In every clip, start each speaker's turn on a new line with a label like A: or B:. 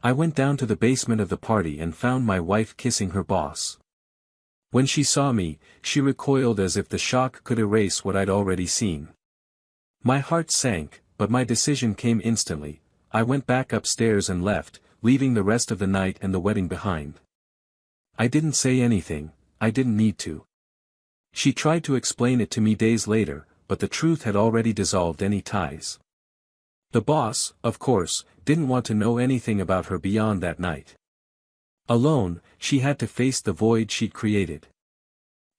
A: I went down to the basement of the party and found my wife kissing her boss. When she saw me, she recoiled as if the shock could erase what I'd already seen. My heart sank, but my decision came instantly. I went back upstairs and left, leaving the rest of the night and the wedding behind. I didn't say anything, I didn't need to. She tried to explain it to me days later, but the truth had already dissolved any ties. The boss, of course, didn't want to know anything about her beyond that night. Alone, she had to face the void she'd created.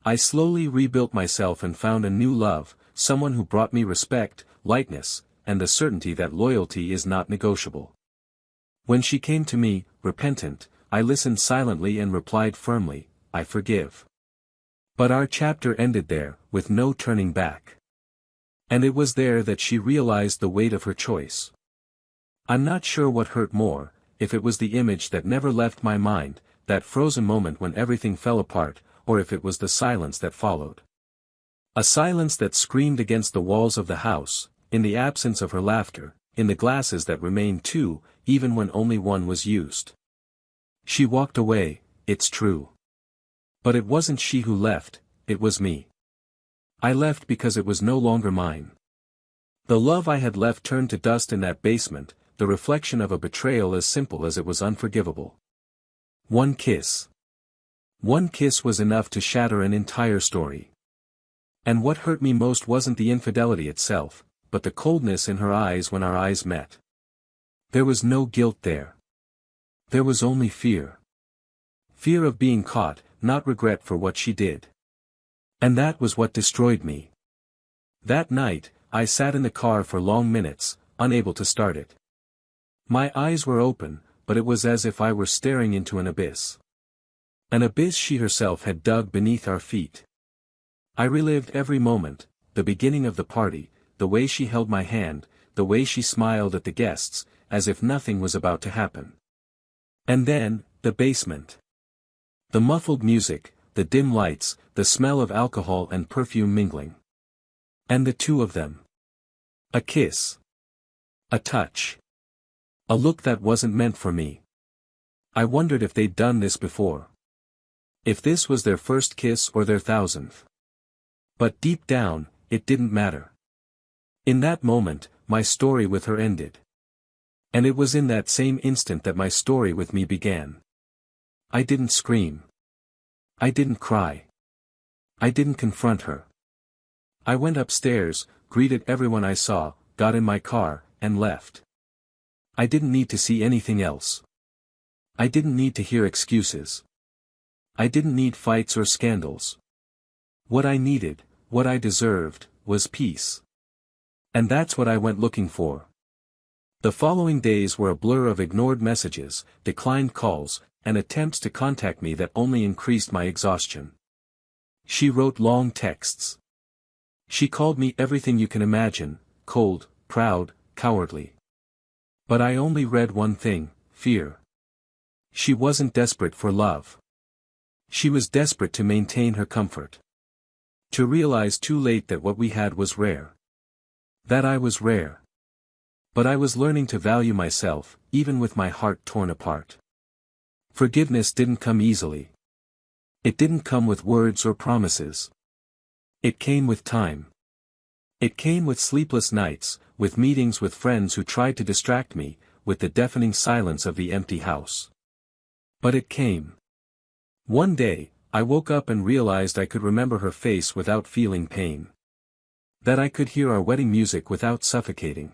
A: I slowly rebuilt myself and found a new love, someone who brought me respect, lightness, and the certainty that loyalty is not negotiable. When she came to me, repentant, I listened silently and replied firmly, "I forgive." But our chapter ended there, with no turning back. And it was there that she realized the weight of her choice. I'm not sure what hurt more, if it was the image that never left my mind, that frozen moment when everything fell apart, or if it was the silence that followed. A silence that screamed against the walls of the house, in the absence of her laughter, in the glasses that remained two, even when only one was used. She walked away, it's true. But it wasn't she who left, it was me. I left because it was no longer mine. The love I had left turned to dust in that basement, the reflection of a betrayal as simple as it was unforgivable. One kiss. One kiss was enough to shatter an entire story. And what hurt me most wasn't the infidelity itself, but the coldness in her eyes when our eyes met. There was no guilt there. There was only fear. Fear of being caught, not regret for what she did. And that was what destroyed me. That night, I sat in the car for long minutes, unable to start it. My eyes were open, but it was as if I were staring into an abyss. An abyss she herself had dug beneath our feet. I relived every moment, the beginning of the party, the way she held my hand, the way she smiled at the guests, as if nothing was about to happen. And then, the basement. The muffled music, the dim lights, the smell of alcohol and perfume mingling. And the two of them. A kiss. A touch. A look that wasn't meant for me. I wondered if they'd done this before. If this was their first kiss or their 1000th. But deep down, it didn't matter. In that moment, my story with her ended. And it was in that same instant that my story with me began. I didn't scream. I didn't cry. I didn't confront her. I went upstairs, greeted everyone I saw, got in my car, and left. I didn't need to see anything else. I didn't need to hear excuses. I didn't need fights or scandals. What I needed, what I deserved, was peace. And that's what I went looking for. The following days were a blur of ignored messages, declined calls, and attempts to contact me that only increased my exhaustion. She wrote long texts. She called me everything you can imagine, cold, proud, cowardly. But I only read one thing, fear. She wasn't desperate for love. She was desperate to maintain her comfort. To realize too late that what we had was rare. That I was rare. But I was learning to value myself, even with my heart torn apart. Forgiveness didn't come easily. It didn't come with words or promises. It came with time. It came with sleepless nights, with meetings with friends who tried to distract me, with the deafening silence of the empty house. But it came. One day, I woke up and realized I could remember her face without feeling pain. That I could hear our wedding music without suffocating.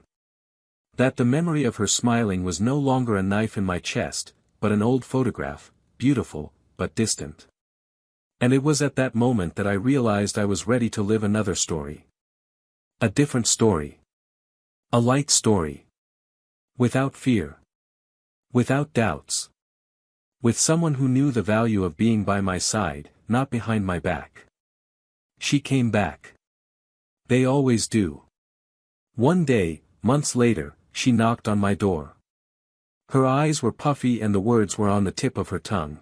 A: That the memory of her smiling was no longer a knife in my chest, but an old photograph, beautiful, but distant. And it was at that moment that I realized I was ready to live another story. A different story. A light story. Without fear. Without doubts. With someone who knew the value of being by my side, not behind my back. She came back. They always do. One day, months later, she knocked on my door. Her eyes were puffy and the words were on the tip of her tongue.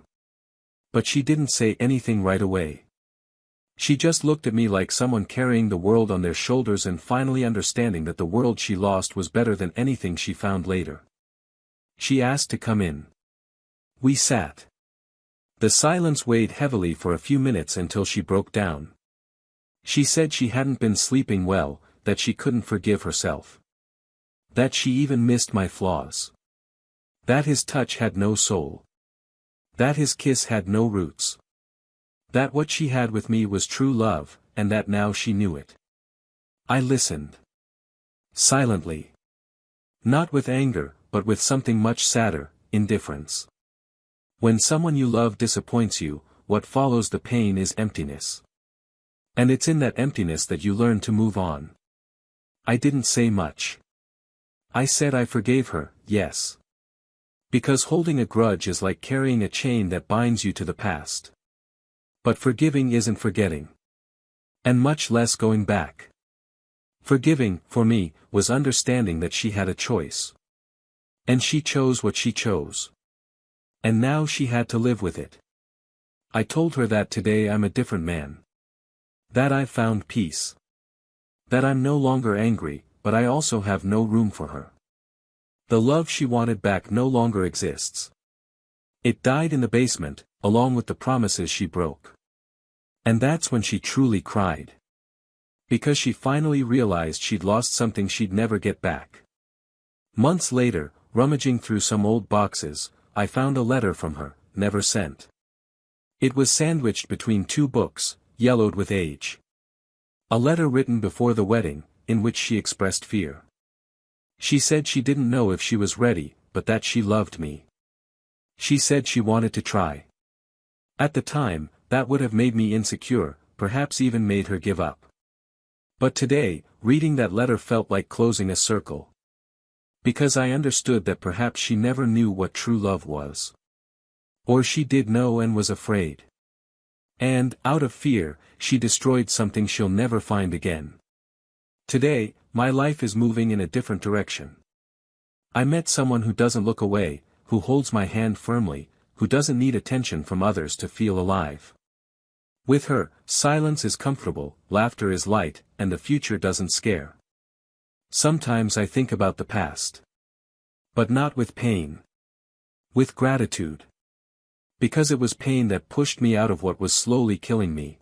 A: But she didn't say anything right away. She just looked at me like someone carrying the world on their shoulders and finally understanding that the world she lost was better than anything she found later. She asked to come in. We sat. The silence weighed heavily for a few minutes until she broke down. She said she hadn't been sleeping well, that she couldn't forgive herself. That she even missed my flaws. That his touch had no soul. That his kiss had no roots. That what she had with me was true love, and that now she knew it. I listened. Silently. Not with anger, but with something much sadder, indifference. When someone you love disappoints you, what follows the pain is emptiness. And it's in that emptiness that you learn to move on. I didn't say much. I said I forgave her, yes. Because holding a grudge is like carrying a chain that binds you to the past. But forgiving isn't forgetting. And much less going back. Forgiving, for me, was understanding that she had a choice. And she chose what she chose. And now she had to live with it. I told her that today I'm a different man. That I've found peace. That I'm no longer angry, but I also have no room for her. The love she wanted back no longer exists. It died in the basement, along with the promises she broke. And that's when she truly cried. Because she finally realized she'd lost something she'd never get back. Months later, rummaging through some old boxes, I found a letter from her, never sent. It was sandwiched between two books, yellowed with age. A letter written before the wedding, in which she expressed fear. She said she didn't know if she was ready, but that she loved me. She said she wanted to try. At the time, that would have made me insecure, perhaps even made her give up. But today, reading that letter felt like closing a circle. Because I understood that perhaps she never knew what true love was. Or she did know and was afraid. And, out of fear, she destroyed something she'll never find again. Today, my life is moving in a different direction. I met someone who doesn't look away, who holds my hand firmly, who doesn't need attention from others to feel alive. With her, silence is comfortable, laughter is light, and the future doesn't scare. Sometimes I think about the past. But not with pain. With gratitude. Because it was pain that pushed me out of what was slowly killing me.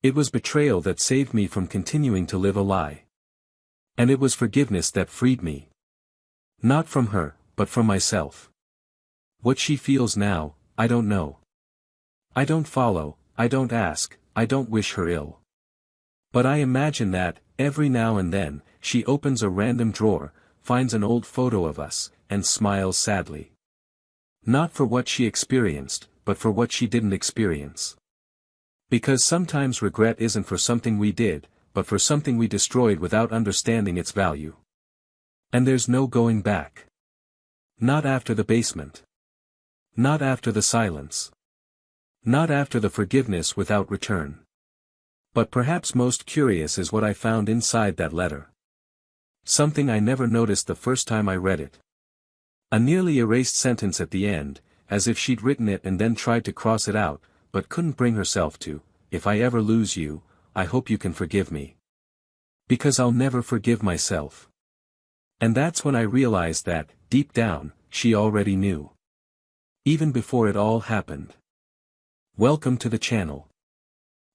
A: It was betrayal that saved me from continuing to live a lie. And it was forgiveness that freed me. Not from her, but from myself. What she feels now, I don't know. I don't follow, I don't ask, I don't wish her ill. But I imagine that, every now and then, she opens a random drawer, finds an old photo of us, and smiles sadly. Not for what she experienced, but for what she didn't experience. Because sometimes regret isn't for something we did, but for something we destroyed without understanding its value. And there's no going back. Not after the basement. Not after the silence. Not after the forgiveness without return. But perhaps most curious is what I found inside that letter. Something I never noticed the first time I read it. A nearly erased sentence at the end, as if she'd written it and then tried to cross it out, but couldn't bring herself to. If I ever lose you, I hope you can forgive me. Because I'll never forgive myself. And that's when I realized that, deep down, she already knew. Even before it all happened. Welcome to the channel.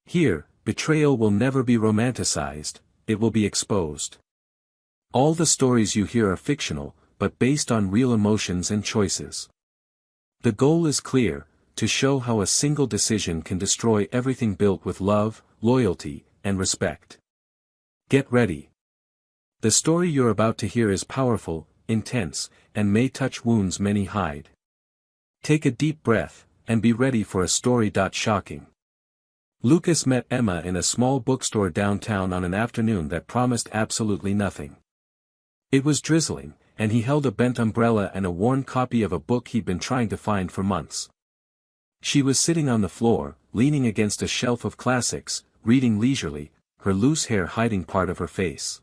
A: Here, betrayal will never be romanticized, it will be exposed. All the stories you hear are fictional, but based on real emotions and choices. The goal is clear, to show how a single decision can destroy everything built with love, loyalty, and respect. Get ready. The story you're about to hear is powerful, intense, and may touch wounds many hide. Take a deep breath, and be ready for a story. Shocking. Lucas met Emma in a small bookstore downtown on an afternoon that promised absolutely nothing. It was drizzling, and he held a bent umbrella and a worn copy of a book he'd been trying to find for months. She was sitting on the floor, leaning against a shelf of classics, reading leisurely, her loose hair hiding part of her face.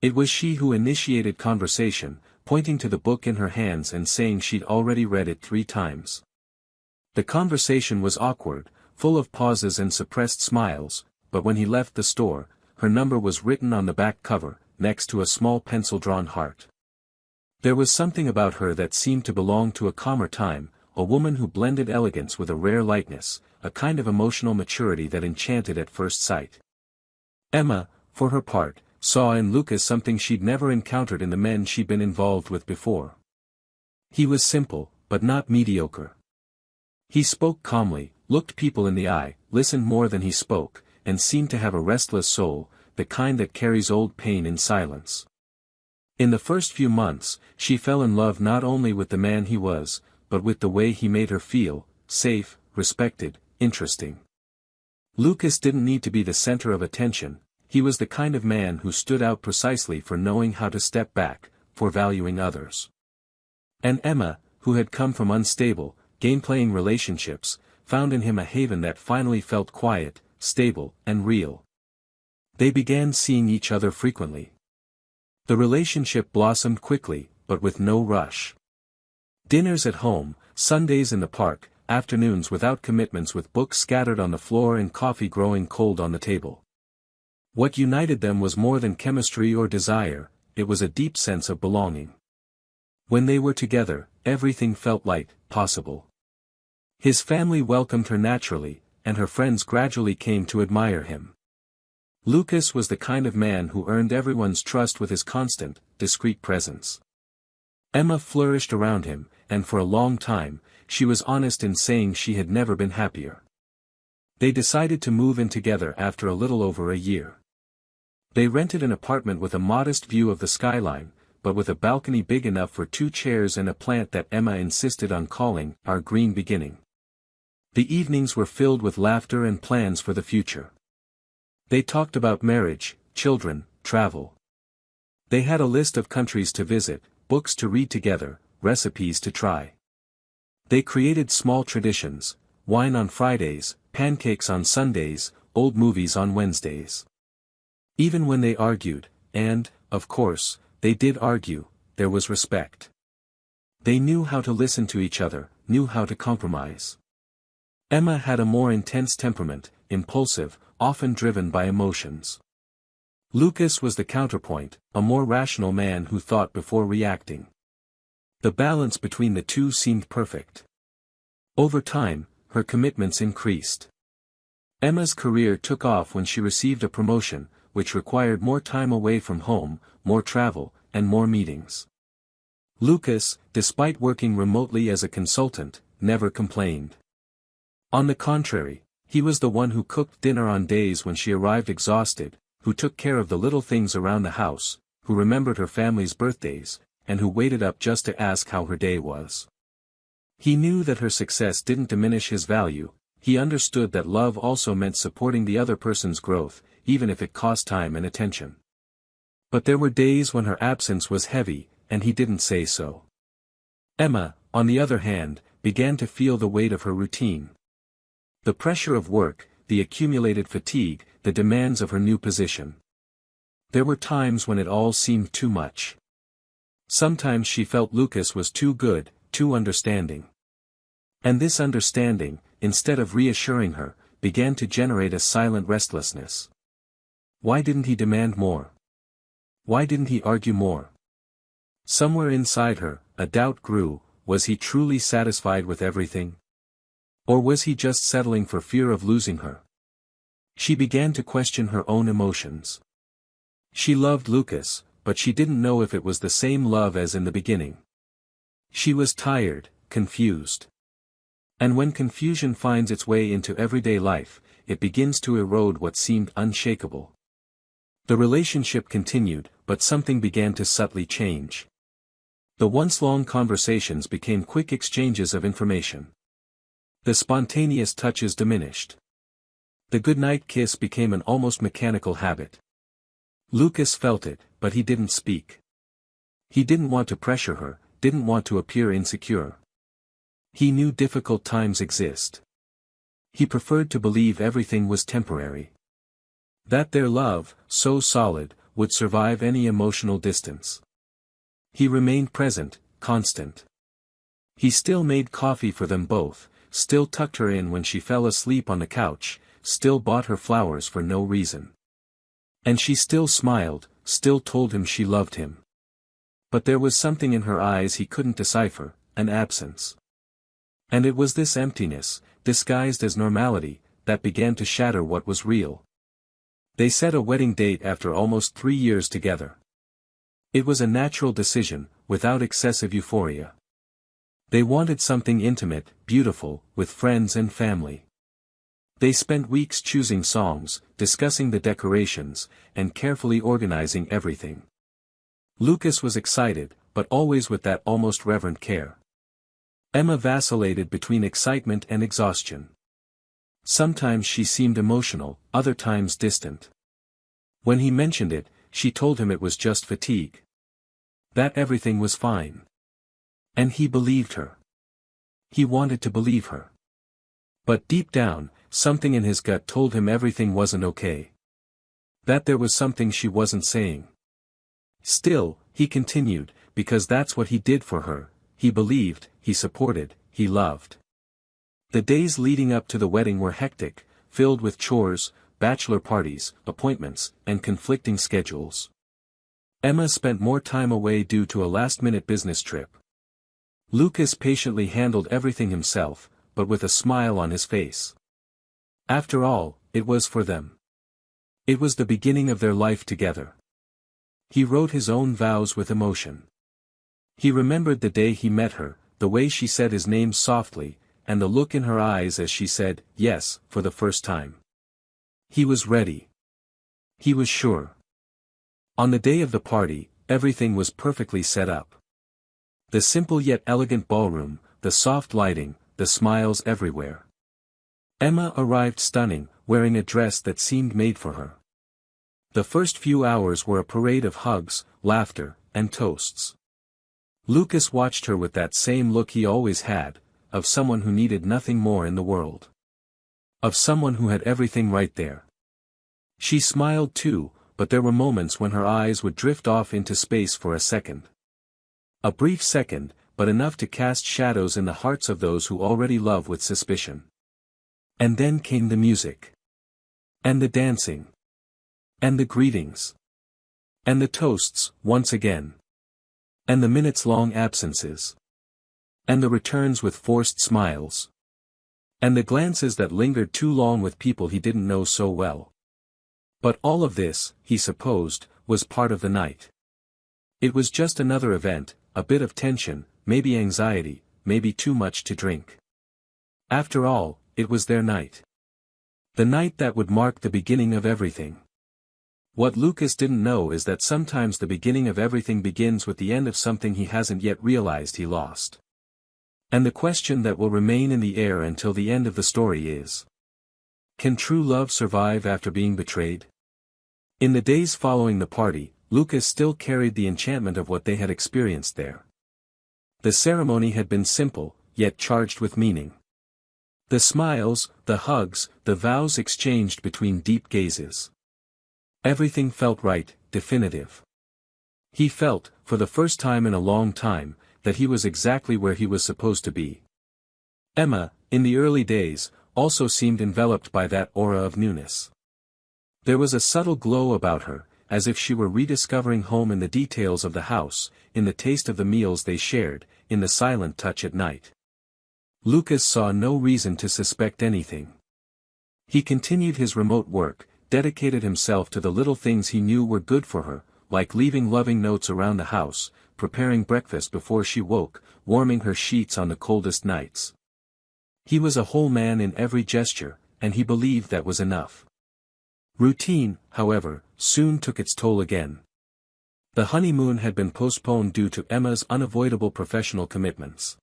A: It was she who initiated conversation, pointing to the book in her hands and saying she'd already read it 3 times. The conversation was awkward, full of pauses and suppressed smiles, but when he left the store, her number was written on the back cover, next to a small pencil-drawn heart. There was something about her that seemed to belong to a calmer time, a woman who blended elegance with a rare lightness, a kind of emotional maturity that enchanted at first sight. Emma, for her part, saw in Lucas something she'd never encountered in the men she'd been involved with before. He was simple, but not mediocre. He spoke calmly, looked people in the eye, listened more than he spoke, and seemed to have a restless soul, the kind that carries old pain in silence. In the first few months, she fell in love not only with the man he was, but with the way he made her feel, safe, respected, interesting. Lucas didn't need to be the center of attention, he was the kind of man who stood out precisely for knowing how to step back, for valuing others. And Emma, who had come from unstable, game-playing relationships, found in him a haven that finally felt quiet, stable, and real. They began seeing each other frequently. The relationship blossomed quickly, but with no rush. Dinners at home, Sundays in the park, afternoons without commitments with books scattered on the floor and coffee growing cold on the table. What united them was more than chemistry or desire, it was a deep sense of belonging. When they were together, everything felt light, possible. His family welcomed her naturally, and her friends gradually came to admire him. Lucas was the kind of man who earned everyone's trust with his constant, discreet presence. Emma flourished around him, and for a long time, she was honest in saying she had never been happier. They decided to move in together after a little over a year. They rented an apartment with a modest view of the skyline, but with a balcony big enough for 2 chairs and a plant that Emma insisted on calling our green beginning. The evenings were filled with laughter and plans for the future. They talked about marriage, children, travel. They had a list of countries to visit, books to read together, recipes to try. They created small traditions, wine on Fridays, pancakes on Sundays, old movies on Wednesdays. Even when they argued, and, of course, they did argue, there was respect. They knew how to listen to each other, knew how to compromise. Emma had a more intense temperament, impulsive, often driven by emotions. Lucas was the counterpoint, a more rational man who thought before reacting. The balance between the two seemed perfect. Over time, her commitments increased. Emma's career took off when she received a promotion, which required more time away from home, more travel, and more meetings. Lucas, despite working remotely as a consultant, never complained. On the contrary, he was the one who cooked dinner on days when she arrived exhausted, who took care of the little things around the house, who remembered her family's birthdays, and who waited up just to ask how her day was. He knew that her success didn't diminish his value, he understood that love also meant supporting the other person's growth, even if it cost time and attention. But there were days when her absence was heavy, and he didn't say so. Emma, on the other hand, began to feel the weight of her routine. The pressure of work, the accumulated fatigue, the demands of her new position. There were times when it all seemed too much. Sometimes she felt Lucas was too good, too understanding. And this understanding, instead of reassuring her, began to generate a silent restlessness. Why didn't he demand more? Why didn't he argue more? Somewhere inside her, a doubt grew, was he truly satisfied with everything? Or was he just settling for fear of losing her? She began to question her own emotions. She loved Lucas, but she didn't know if it was the same love as in the beginning. She was tired, confused. And when confusion finds its way into everyday life, it begins to erode what seemed unshakable. The relationship continued, but something began to subtly change. The once long conversations became quick exchanges of information. The spontaneous touches diminished. The goodnight kiss became an almost mechanical habit. Lucas felt it, but he didn't speak. He didn't want to pressure her, didn't want to appear insecure. He knew difficult times exist. He preferred to believe everything was temporary. That their love, so solid, would survive any emotional distance. He remained present, constant. He still made coffee for them both, still tucked her in when she fell asleep on the couch, still bought her flowers for no reason. And she still smiled, still told him she loved him. But there was something in her eyes he couldn't decipher, an absence. And it was this emptiness, disguised as normality, that began to shatter what was real. They set a wedding date after almost 3 years together. It was a natural decision, without excessive euphoria. They wanted something intimate, beautiful, with friends and family. They spent weeks choosing songs, discussing the decorations, and carefully organizing everything. Lucas was excited, but always with that almost reverent care. Emma vacillated between excitement and exhaustion. Sometimes she seemed emotional, other times distant. When he mentioned it, she told him it was just fatigue. That everything was fine. And he believed her. He wanted to believe her. But deep down, something in his gut told him everything wasn't okay. That there was something she wasn't saying. Still, he continued, because that's what he did for her. He believed, he supported, he loved. The days leading up to the wedding were hectic, filled with chores, bachelor parties, appointments, and conflicting schedules. Emma spent more time away due to a last-minute business trip. Lucas patiently handled everything himself, but with a smile on his face. After all, it was for them. It was the beginning of their life together. He wrote his own vows with emotion. He remembered the day he met her, the way she said his name softly, and the look in her eyes as she said, yes, for the first time. He was ready. He was sure. On the day of the party, everything was perfectly set up. The simple yet elegant ballroom, the soft lighting, the smiles everywhere. Emma arrived stunning, wearing a dress that seemed made for her. The first few hours were a parade of hugs, laughter, and toasts. Lucas watched her with that same look he always had, of someone who needed nothing more in the world. Of someone who had everything right there. She smiled too, but there were moments when her eyes would drift off into space for a second. A brief second, but enough to cast shadows in the hearts of those who already love with suspicion. And then came the music. And the dancing. And the greetings. And the toasts, once again. And the minutes-long absences. And the returns with forced smiles. And the glances that lingered too long with people he didn't know so well. But all of this, he supposed, was part of the night. It was just another event, a bit of tension, maybe anxiety, maybe too much to drink. After all, it was their night. The night that would mark the beginning of everything. What Lucas didn't know is that sometimes the beginning of everything begins with the end of something he hasn't yet realized he lost. And the question that will remain in the air until the end of the story is: can true love survive after being betrayed? In the days following the party, Lucas still carried the enchantment of what they had experienced there. The ceremony had been simple, yet charged with meaning. The smiles, the hugs, the vows exchanged between deep gazes. Everything felt right, definitive. He felt, for the first time in a long time, that he was exactly where he was supposed to be. Emma, in the early days, also seemed enveloped by that aura of newness. There was a subtle glow about her, as if she were rediscovering home in the details of the house, in the taste of the meals they shared, in the silent touch at night. Lucas saw no reason to suspect anything. He continued his remote work, dedicated himself to the little things he knew were good for her, like leaving loving notes around the house, preparing breakfast before she woke, warming her sheets on the coldest nights. He was a whole man in every gesture, and he believed that was enough. Routine, however, soon took its toll again. The honeymoon had been postponed due to Emma's unavoidable professional commitments.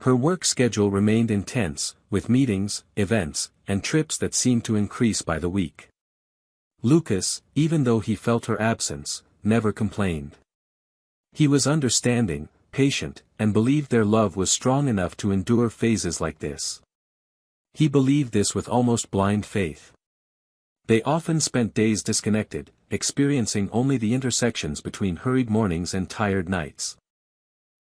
A: Her work schedule remained intense, with meetings, events, and trips that seemed to increase by the week. Lucas, even though he felt her absence, never complained. He was understanding, patient, and believed their love was strong enough to endure phases like this. He believed this with almost blind faith. They often spent days disconnected, experiencing only the intersections between hurried mornings and tired nights.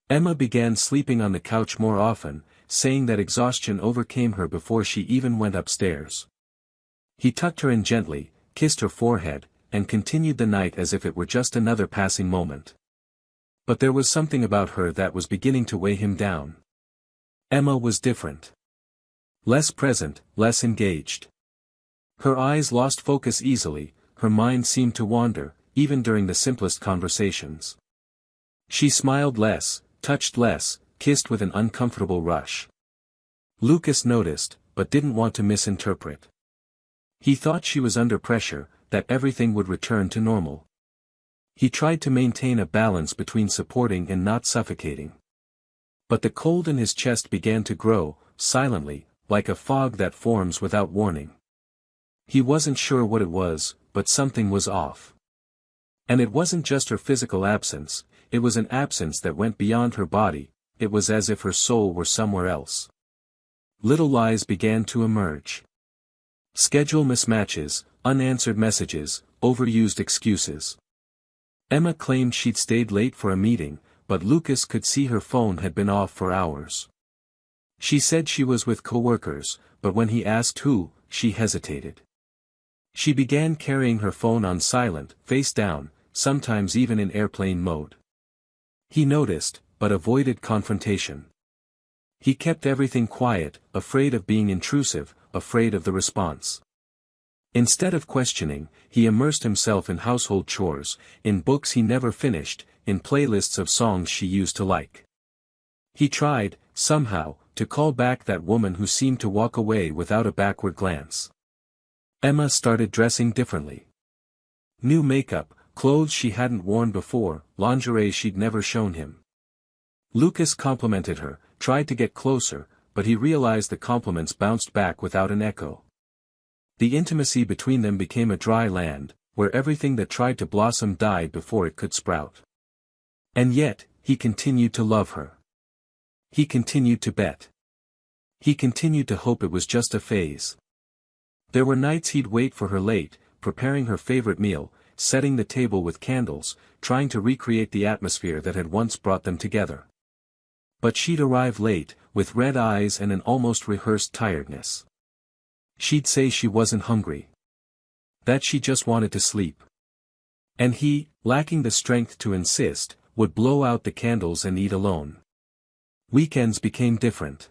A: Emma began sleeping on the couch more often, saying that exhaustion overcame her before she even went upstairs. He tucked her in gently, kissed her forehead, and continued the night as if it were just another passing moment. But there was something about her that was beginning to weigh him down. Emma was different. Less present, less engaged. Her eyes lost focus easily, her mind seemed to wander, even during the simplest conversations. She smiled less, touched less, kissed with an uncomfortable rush. Lucas noticed, but didn't want to misinterpret. He thought she was under pressure, that everything would return to normal. He tried to maintain a balance between supporting and not suffocating. But the cold in his chest began to grow, silently, like a fog that forms without warning. He wasn't sure what it was, but something was off. And it wasn't just her physical absence, it was an absence that went beyond her body, it was as if her soul were somewhere else. Little lies began to emerge. Schedule mismatches, unanswered messages, overused excuses. Emma claimed she'd stayed late for a meeting, but Lucas could see her phone had been off for hours. She said she was with coworkers, but when he asked who, she hesitated. She began carrying her phone on silent, face down, sometimes even in airplane mode. He noticed, but avoided confrontation. He kept everything quiet, afraid of being intrusive, afraid of the response. Instead of questioning, he immersed himself in household chores, in books he never finished, in playlists of songs she used to like. He tried, somehow, to call back that woman who seemed to walk away without a backward glance. Emma started dressing differently. New makeup, clothes she hadn't worn before, lingerie she'd never shown him. Lucas complimented her, tried to get closer, but he realized the compliments bounced back without an echo. The intimacy between them became a dry land, where everything that tried to blossom died before it could sprout. And yet, he continued to love her. He continued to bet. He continued to hope it was just a phase. There were nights he'd wait for her late, preparing her favorite meal, setting the table with candles, trying to recreate the atmosphere that had once brought them together. But she'd arrive late, with red eyes and an almost rehearsed tiredness. She'd say she wasn't hungry. That she just wanted to sleep. And he, lacking the strength to insist, would blow out the candles and eat alone. Weekends became different.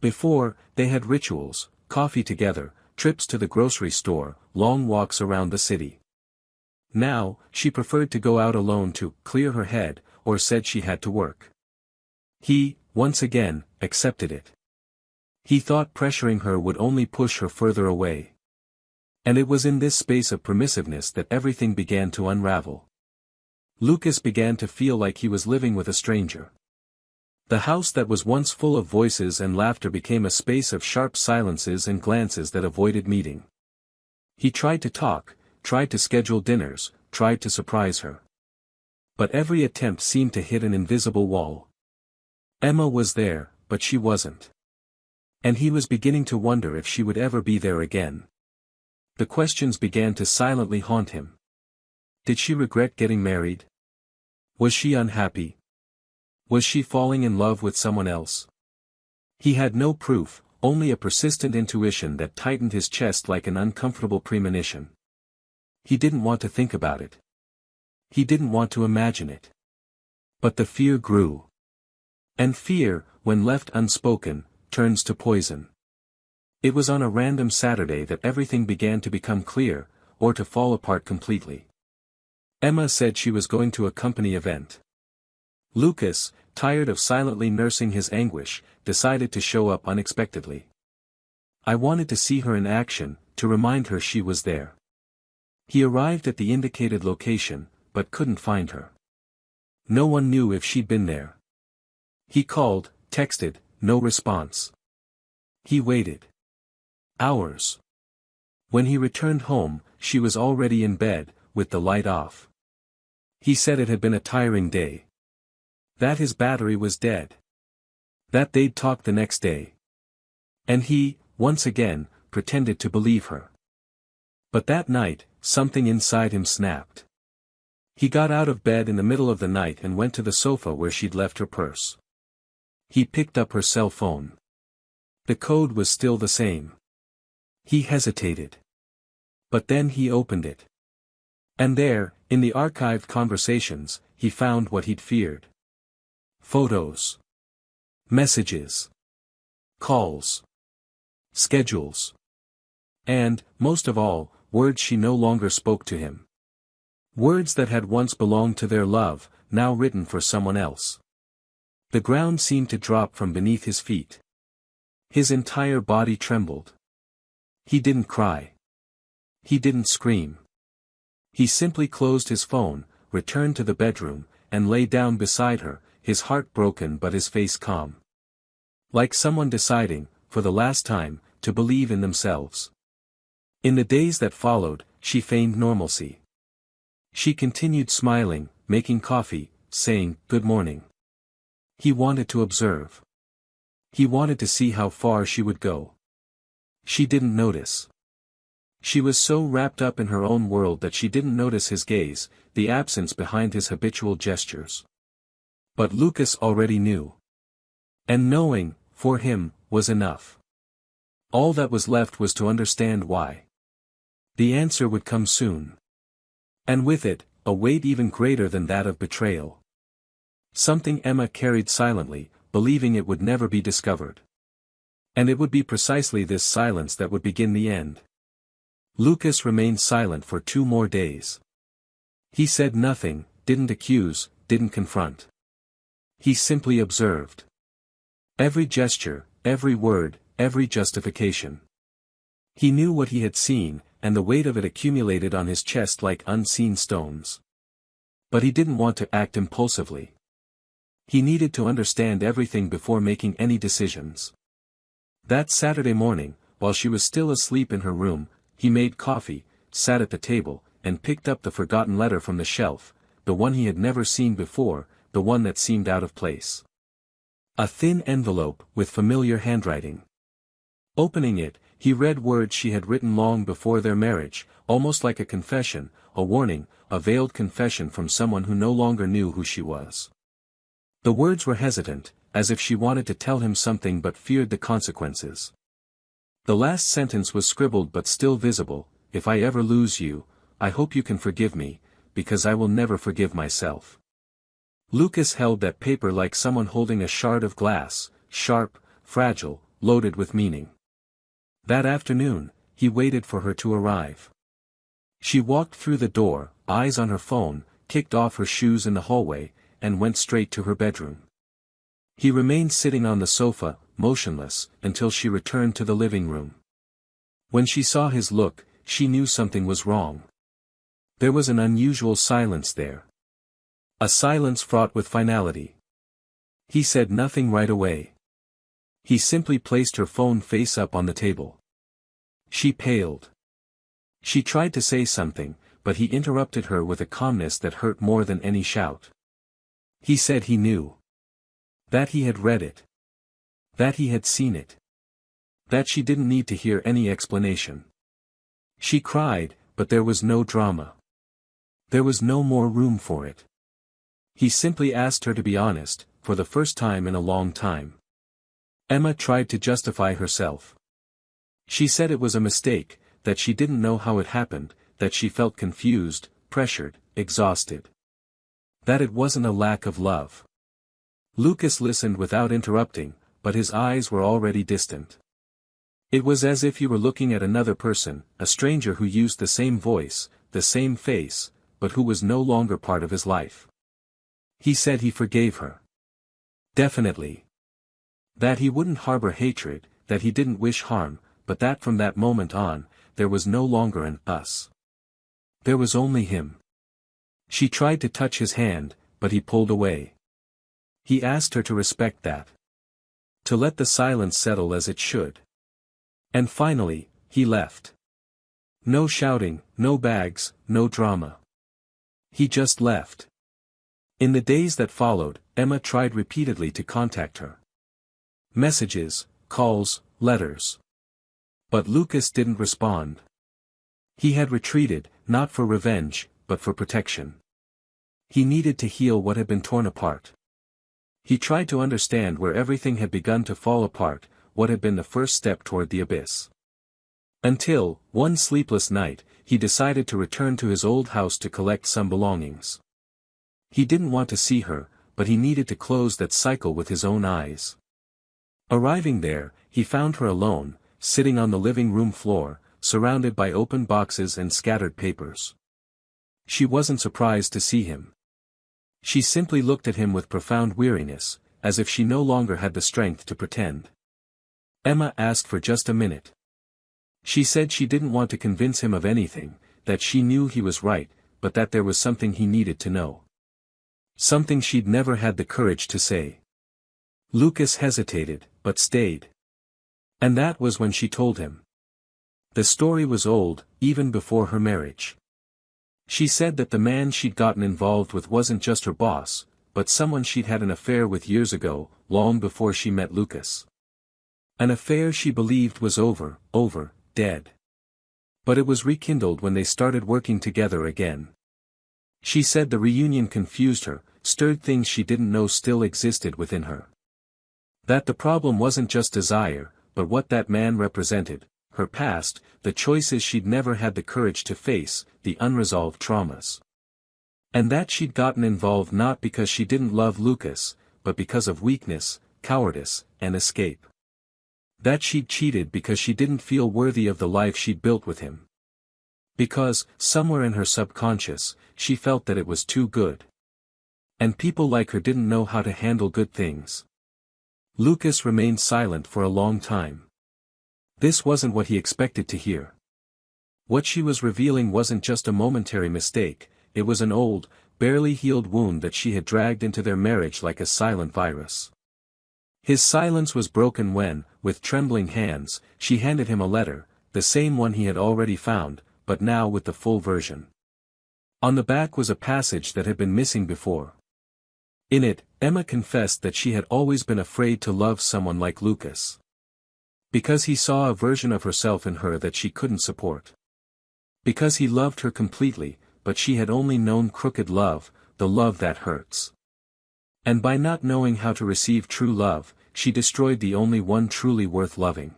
A: Before, they had rituals, coffee together, trips to the grocery store, long walks around the city. Now, she preferred to go out alone to clear her head, or said she had to work. He, once again, accepted it. He thought pressuring her would only push her further away. And it was in this space of permissiveness that everything began to unravel. Lucas began to feel like he was living with a stranger. The house that was once full of voices and laughter became a space of sharp silences and glances that avoided meeting. He tried to talk, tried to schedule dinners, tried to surprise her. But every attempt seemed to hit an invisible wall. Emma was there, but she wasn't. And he was beginning to wonder if she would ever be there again. The questions began to silently haunt him. Did she regret getting married? Was she unhappy? Was she falling in love with someone else? He had no proof, only a persistent intuition that tightened his chest like an uncomfortable premonition. He didn't want to think about it. He didn't want to imagine it. But the fear grew. And fear, when left unspoken, turns to poison. It was on a random Saturday that everything began to become clear, or to fall apart completely. Emma said she was going to a company event. Lucas, tired of silently nursing his anguish, decided to show up unexpectedly. I wanted to see her in action, to remind her she was there. He arrived at the indicated location, but couldn't find her. No one knew if she'd been there. He called, texted, no response. He waited. Hours. When he returned home, she was already in bed, with the light off. He said it had been a tiring day. That his battery was dead. That they'd talk the next day. And he, once again, pretended to believe her. But that night, something inside him snapped. He got out of bed in the middle of the night and went to the sofa where she'd left her purse. He picked up her cell phone. The code was still the same. He hesitated. But then he opened it. And there, in the archived conversations, he found what he'd feared. Photos. Messages. Calls. Schedules. And, most of all, words she no longer spoke to him. Words that had once belonged to their love, now written for someone else. The ground seemed to drop from beneath his feet. His entire body trembled. He didn't cry. He didn't scream. He simply closed his phone, returned to the bedroom, and lay down beside her, his heart broken but his face calm. Like someone deciding, for the last time, to believe in themselves. In the days that followed, she feigned normalcy. She continued smiling, making coffee, saying, "Good morning." He wanted to observe. He wanted to see how far she would go. She didn't notice. She was so wrapped up in her own world that she didn't notice his gaze, the absence behind his habitual gestures. But Lucas already knew. And knowing, for him, was enough. All that was left was to understand why. The answer would come soon. And with it, a weight even greater than that of betrayal. Something Emma carried silently, believing it would never be discovered. And it would be precisely this silence that would begin the end. Lucas remained silent for 2 more days. He said nothing, didn't accuse, didn't confront. He simply observed. Every gesture, every word, every justification. He knew what he had seen, and the weight of it accumulated on his chest like unseen stones. But he didn't want to act impulsively. He needed to understand everything before making any decisions. That Saturday morning, while she was still asleep in her room, he made coffee, sat at the table, and picked up the forgotten letter from the shelf, the one he had never seen before, the one that seemed out of place. A thin envelope, with familiar handwriting. Opening it, he read words she had written long before their marriage, almost like a confession, a warning, a veiled confession from someone who no longer knew who she was. The words were hesitant, as if she wanted to tell him something but feared the consequences. The last sentence was scribbled but still visible: "If I ever lose you, I hope you can forgive me, because I will never forgive myself." Lucas held that paper like someone holding a shard of glass, sharp, fragile, loaded with meaning. That afternoon, he waited for her to arrive. She walked through the door, eyes on her phone, kicked off her shoes in the hallway, and went straight to her bedroom. He remained sitting on the sofa, motionless, until she returned to the living room. When she saw his look, she knew something was wrong. There was an unusual silence there. A silence fraught with finality. He said nothing right away. He simply placed her phone face up on the table. She paled. She tried to say something, but he interrupted her with a calmness that hurt more than any shout. He said he knew. That he had read it. That he had seen it. That she didn't need to hear any explanation. She cried, but there was no drama. There was no more room for it. He simply asked her to be honest, for the first time in a long time. Emma tried to justify herself. She said it was a mistake, that she didn't know how it happened, that she felt confused, pressured, exhausted. That it wasn't a lack of love. Lucas listened without interrupting, but his eyes were already distant. It was as if he were looking at another person, a stranger who used the same voice, the same face, but who was no longer part of his life. He said he forgave her. Definitely. That he wouldn't harbor hatred, that he didn't wish harm, but that from that moment on, there was no longer an us. There was only him. She tried to touch his hand, but he pulled away. He asked her to respect that. To let the silence settle as it should. And finally, he left. No shouting, no bags, no drama. He just left. In the days that followed, Emma tried repeatedly to contact her. Messages, calls, letters. But Lucas didn't respond. He had retreated, not for revenge, but for protection. He needed to heal what had been torn apart. He tried to understand where everything had begun to fall apart, what had been the first step toward the abyss. Until, one sleepless night, he decided to return to his old house to collect some belongings. He didn't want to see her, but he needed to close that cycle with his own eyes. Arriving there, he found her alone, sitting on the living room floor, surrounded by open boxes and scattered papers. She wasn't surprised to see him. She simply looked at him with profound weariness, as if she no longer had the strength to pretend. Emma asked for just a minute. She said she didn't want to convince him of anything, that she knew he was right, but that there was something he needed to know. Something she'd never had the courage to say. Lucas hesitated, but stayed. And that was when she told him. The story was old, even before her marriage. She said that the man she'd gotten involved with wasn't just her boss, but someone she'd had an affair with years ago, long before she met Lucas. An affair she believed was over, dead. But it was rekindled when they started working together again. She said the reunion confused her, stirred things she didn't know still existed within her. That the problem wasn't just desire, but what that man represented, her past, the choices she'd never had the courage to face, the unresolved traumas. And that she'd gotten involved not because she didn't love Lucas, but because of weakness, cowardice, and escape. That she'd cheated because she didn't feel worthy of the life she'd built with him. Because, somewhere in her subconscious, she felt that it was too good. And people like her didn't know how to handle good things. Lucas remained silent for a long time. This wasn't what he expected to hear. What she was revealing wasn't just a momentary mistake, it was an old, barely healed wound that she had dragged into their marriage like a silent virus. His silence was broken when, with trembling hands, she handed him a letter, the same one he had already found, but now with the full version. On the back was a passage that had been missing before. In it, Emma confessed that she had always been afraid to love someone like Lucas. Because he saw a version of herself in her that she couldn't support. Because he loved her completely, but she had only known crooked love, the love that hurts. And by not knowing how to receive true love, she destroyed the only one truly worth loving.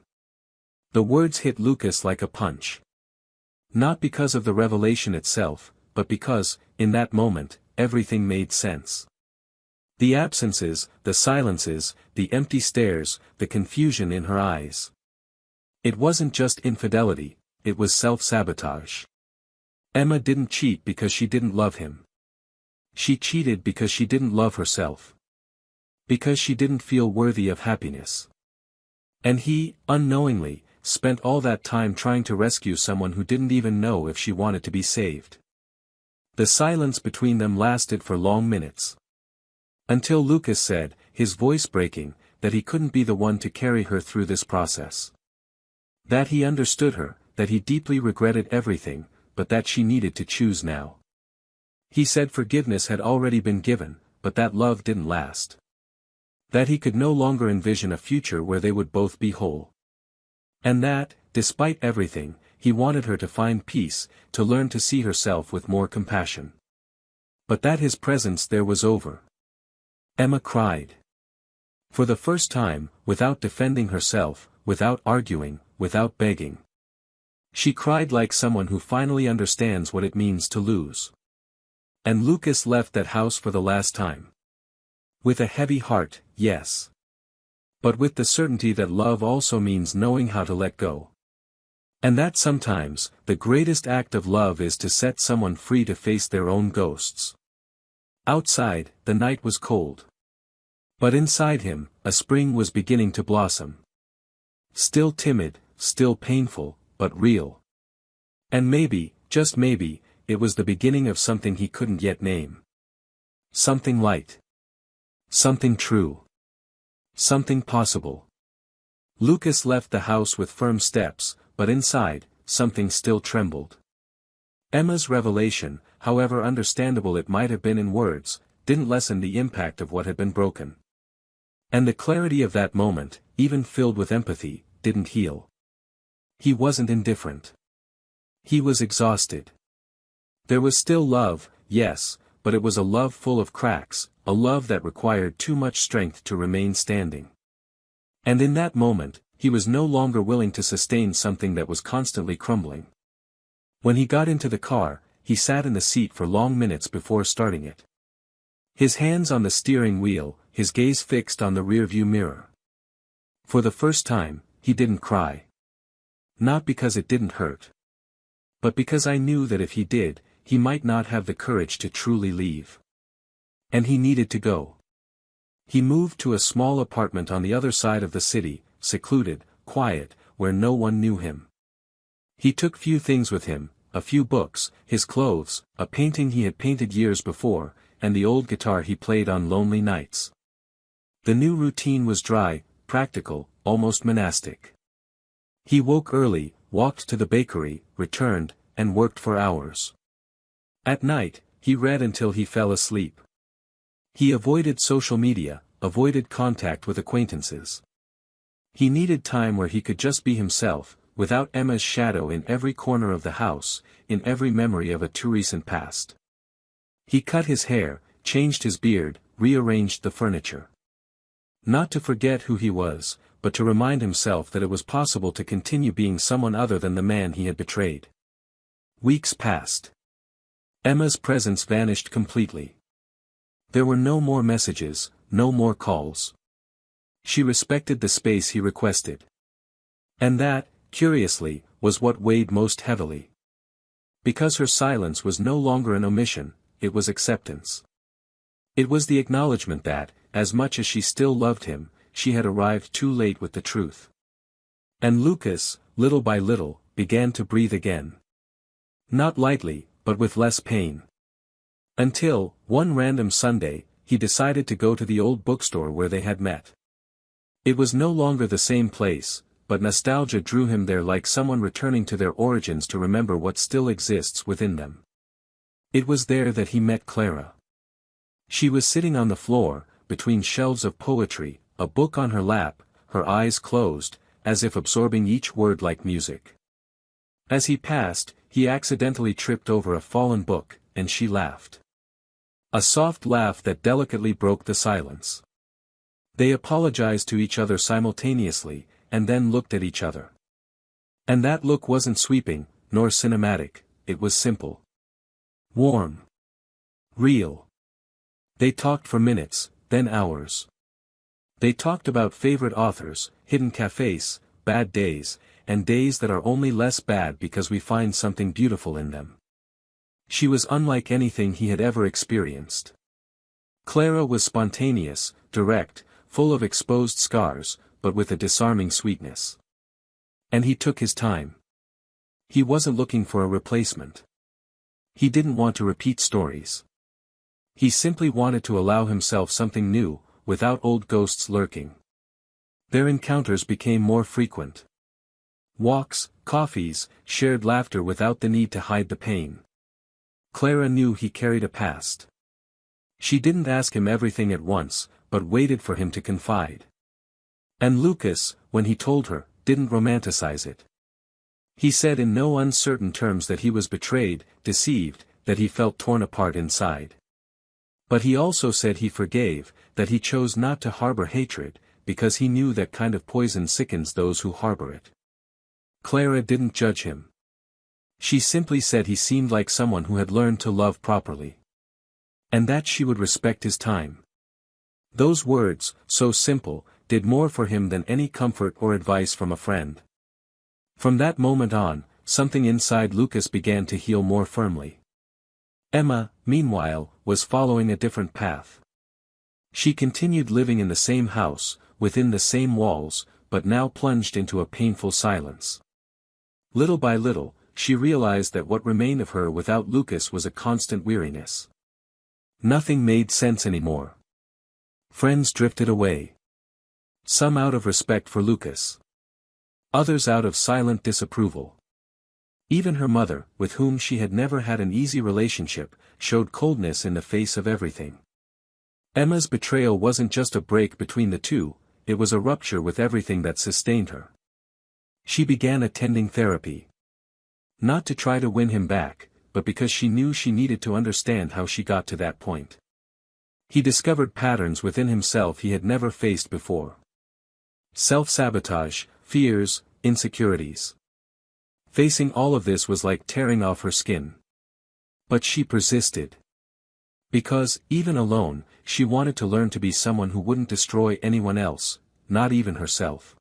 A: The words hit Lucas like a punch. Not because of the revelation itself, but because, in that moment, everything made sense. The absences, the silences, the empty stares, the confusion in her eyes. It wasn't just infidelity, it was self-sabotage. Emma didn't cheat because she didn't love him. She cheated because she didn't love herself. Because she didn't feel worthy of happiness. And he, unknowingly, spent all that time trying to rescue someone who didn't even know if she wanted to be saved. The silence between them lasted for long minutes. Until Lucas said, his voice breaking, that he couldn't be the one to carry her through this process. That he understood her, that he deeply regretted everything, but that she needed to choose now. He said forgiveness had already been given, but that love didn't last. That he could no longer envision a future where they would both be whole. And that, despite everything, he wanted her to find peace, to learn to see herself with more compassion. But that his presence there was over. Emma cried. For the first time, without defending herself, without arguing, without begging. She cried like someone who finally understands what it means to lose. And Lucas left that house for the last time. With a heavy heart, yes. But with the certainty that love also means knowing how to let go. And that sometimes, the greatest act of love is to set someone free to face their own ghosts. Outside, the night was cold. But inside him, a spring was beginning to blossom. Still timid, still painful, but real. And maybe, just maybe, it was the beginning of something he couldn't yet name. Something light. Something true. Something possible. Lucas left the house with firm steps, but inside, something still trembled. Emma's revelation, however understandable it might have been in words, didn't lessen the impact of what had been broken. And the clarity of that moment, even filled with empathy, didn't heal. He wasn't indifferent. He was exhausted. There was still love, yes, but it was a love full of cracks, a love that required too much strength to remain standing. And in that moment, he was no longer willing to sustain something that was constantly crumbling. When he got into the car, he sat in the seat for long minutes before starting it. His hands on the steering wheel, his gaze fixed on the rearview mirror. For the first time, he didn't cry. Not because it didn't hurt. But because I knew that if he did, he might not have the courage to truly leave. And he needed to go. He moved to a small apartment on the other side of the city, secluded, quiet, where no one knew him. He took few things with him, a few books, his clothes, a painting he had painted years before, and the old guitar he played on lonely nights. The new routine was dry, practical, almost monastic. He woke early, walked to the bakery, returned, and worked for hours. At night, he read until he fell asleep. He avoided social media, avoided contact with acquaintances. He needed time where he could just be himself, without Emma's shadow in every corner of the house, in every memory of a too recent past. He cut his hair, changed his beard, rearranged the furniture. Not to forget who he was, but to remind himself that it was possible to continue being someone other than the man he had betrayed. Weeks passed. Emma's presence vanished completely. There were no more messages, no more calls. She respected the space he requested. And that, curiously, was what weighed most heavily. Because her silence was no longer an omission, it was acceptance. It was the acknowledgement that, as much as she still loved him, she had arrived too late with the truth. And Lucas, little by little, began to breathe again. Not lightly, but with less pain. Until, one random Sunday, he decided to go to the old bookstore where they had met. It was no longer the same place, but nostalgia drew him there like someone returning to their origins to remember what still exists within them. It was there that he met Clara. She was sitting on the floor, between shelves of poetry, a book on her lap, her eyes closed, as if absorbing each word like music. As he passed, he accidentally tripped over a fallen book, and she laughed. A soft laugh that delicately broke the silence. They apologized to each other simultaneously, and then looked at each other. And that look wasn't sweeping, nor cinematic, it was simple. Warm. Real. They talked for minutes, then hours. They talked about favorite authors, hidden cafes, bad days, and days that are only less bad because we find something beautiful in them. She was unlike anything he had ever experienced. Clara was spontaneous, direct, full of exposed scars, but with a disarming sweetness. And he took his time. He wasn't looking for a replacement. He didn't want to repeat stories. He simply wanted to allow himself something new, without old ghosts lurking. Their encounters became more frequent. Walks, coffees, shared laughter without the need to hide the pain. Clara knew he carried a past. She didn't ask him everything at once, but waited for him to confide. And Lucas, when he told her, didn't romanticize it. He said in no uncertain terms that he was betrayed, deceived, that he felt torn apart inside. But he also said he forgave, that he chose not to harbor hatred, because he knew that kind of poison sickens those who harbor it. Clara didn't judge him. She simply said he seemed like someone who had learned to love properly. And that she would respect his time. Those words, so simple, did more for him than any comfort or advice from a friend. From that moment on, something inside Lucas began to heal more firmly. Emma, meanwhile, was following a different path. She continued living in the same house, within the same walls, but now plunged into a painful silence. Little by little, she realized that what remained of her without Lucas was a constant weariness. Nothing made sense anymore. Friends drifted away. Some out of respect for Lucas. Others out of silent disapproval. Even her mother, with whom she had never had an easy relationship, showed coldness in the face of everything. Emma's betrayal wasn't just a break between the two, it was a rupture with everything that sustained her. She began attending therapy. Not to try to win him back, but because she knew she needed to understand how she got to that point. He discovered patterns within himself he had never faced before. Self-sabotage, fears, insecurities. Facing all of this was like tearing off her skin. But she persisted. Because, even alone, she wanted to learn to be someone who wouldn't destroy anyone else, not even herself.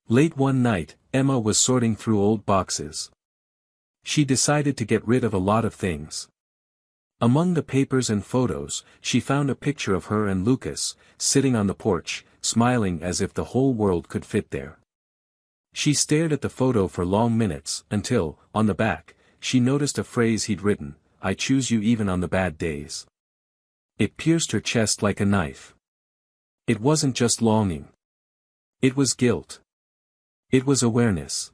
A: Late one night, Emma was sorting through old boxes. She decided to get rid of a lot of things. Among the papers and photos, she found a picture of her and Lucas, sitting on the porch, smiling as if the whole world could fit there. She stared at the photo for long minutes, until, on the back, she noticed a phrase he'd written, "I choose you even on the bad days." It pierced her chest like a knife. It wasn't just longing. It was guilt. It was awareness.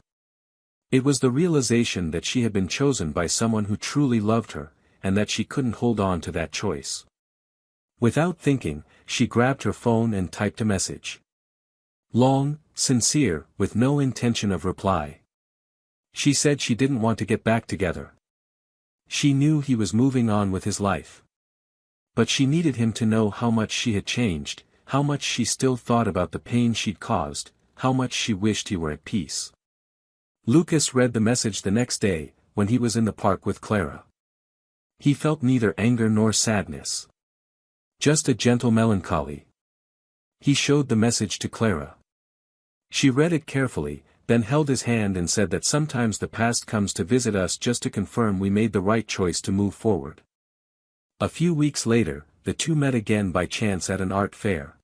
A: It was the realization that she had been chosen by someone who truly loved her, and that she couldn't hold on to that choice. Without thinking, she grabbed her phone and typed a message. Long, sincere, with no intention of reply. She said she didn't want to get back together. She knew he was moving on with his life. But she needed him to know how much she had changed, how much she still thought about the pain she'd caused, how much she wished he were at peace. Lucas read the message the next day, when he was in the park with Clara. He felt neither anger nor sadness. Just a gentle melancholy. He showed the message to Clara. She read it carefully, then held his hand and said that sometimes the past comes to visit us just to confirm we made the right choice to move forward. A few weeks later, the two met again by chance at an art fair.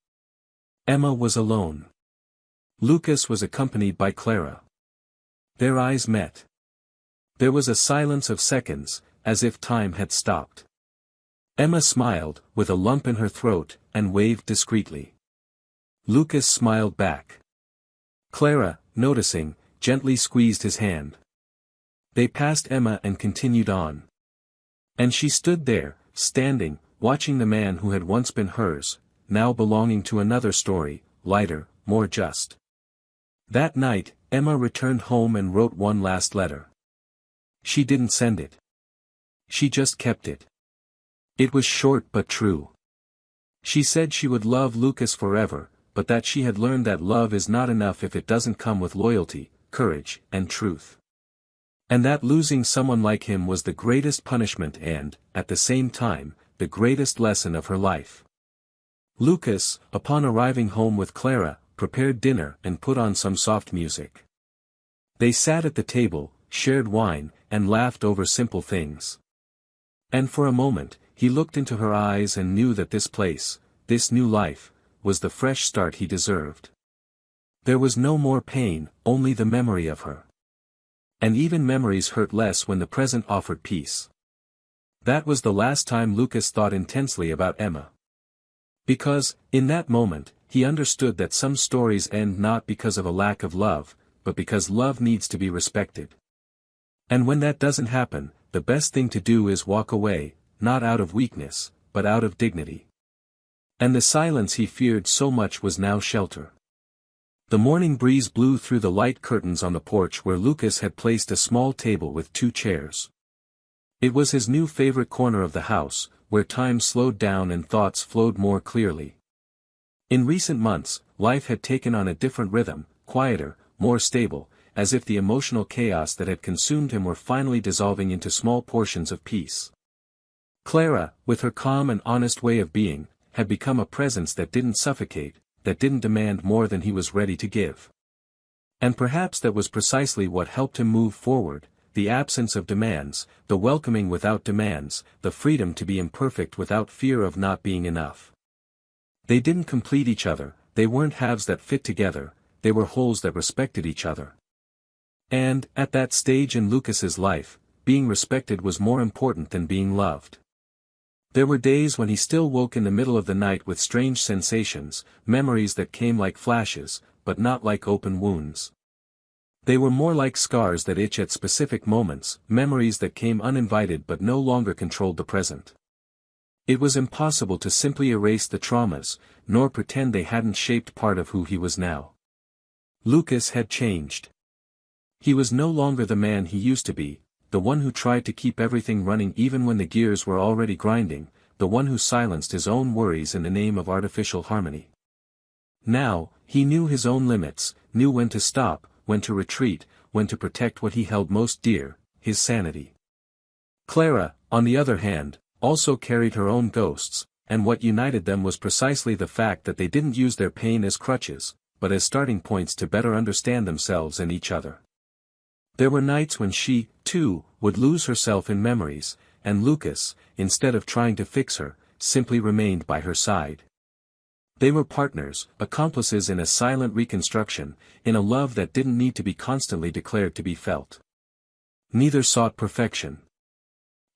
A: Emma was alone. Lucas was accompanied by Clara. Their eyes met. There was a silence of seconds, as if time had stopped. Emma smiled, with a lump in her throat, and waved discreetly. Lucas smiled back. Clara, noticing, gently squeezed his hand. They passed Emma and continued on. And she stood there, standing, watching the man who had once been hers, now belonging to another story, lighter, more just. That night, Emma returned home and wrote one last letter. She didn't send it. She just kept it. It was short but true. She said she would love Lucas forever, but that she had learned that love is not enough if it doesn't come with loyalty, courage, and truth. And that losing someone like him was the greatest punishment and, at the same time, the greatest lesson of her life. Lucas, upon arriving home with Clara, prepared dinner and put on some soft music. They sat at the table, shared wine, and laughed over simple things. And for a moment, he looked into her eyes and knew that this place, this new life, was the fresh start he deserved. There was no more pain, only the memory of her. And even memories hurt less when the present offered peace. That was the last time Lucas thought intensely about Emma. Because, in that moment, he understood that some stories end not because of a lack of love, but because love needs to be respected. And when that doesn't happen, the best thing to do is walk away, not out of weakness, but out of dignity. And the silence he feared so much was now shelter. The morning breeze blew through the light curtains on the porch where Lucas had placed a small table with 2 chairs. It was his new favorite corner of the house, where time slowed down and thoughts flowed more clearly. In recent months, life had taken on a different rhythm, quieter, more stable, as if the emotional chaos that had consumed him were finally dissolving into small portions of peace. Clara, with her calm and honest way of being, had become a presence that didn't suffocate, that didn't demand more than he was ready to give. And perhaps that was precisely what helped him move forward, the absence of demands, the welcoming without demands, the freedom to be imperfect without fear of not being enough. They didn't complete each other, they weren't halves that fit together, they were wholes that respected each other. And, at that stage in Lucas's life, being respected was more important than being loved. There were days when he still woke in the middle of the night with strange sensations, memories that came like flashes, but not like open wounds. They were more like scars that itch at specific moments, memories that came uninvited but no longer controlled the present. It was impossible to simply erase the traumas, nor pretend they hadn't shaped part of who he was now. Lucas had changed. He was no longer the man he used to be, the one who tried to keep everything running even when the gears were already grinding, the one who silenced his own worries in the name of artificial harmony. Now, he knew his own limits, knew when to stop, when to retreat, when to protect what he held most dear, his sanity. Clara, on the other hand, also carried her own ghosts, and what united them was precisely the fact that they didn't use their pain as crutches, but as starting points to better understand themselves and each other. There were nights when she, too, would lose herself in memories, and Lucas, instead of trying to fix her, simply remained by her side. They were partners, accomplices in a silent reconstruction, in a love that didn't need to be constantly declared to be felt. Neither sought perfection.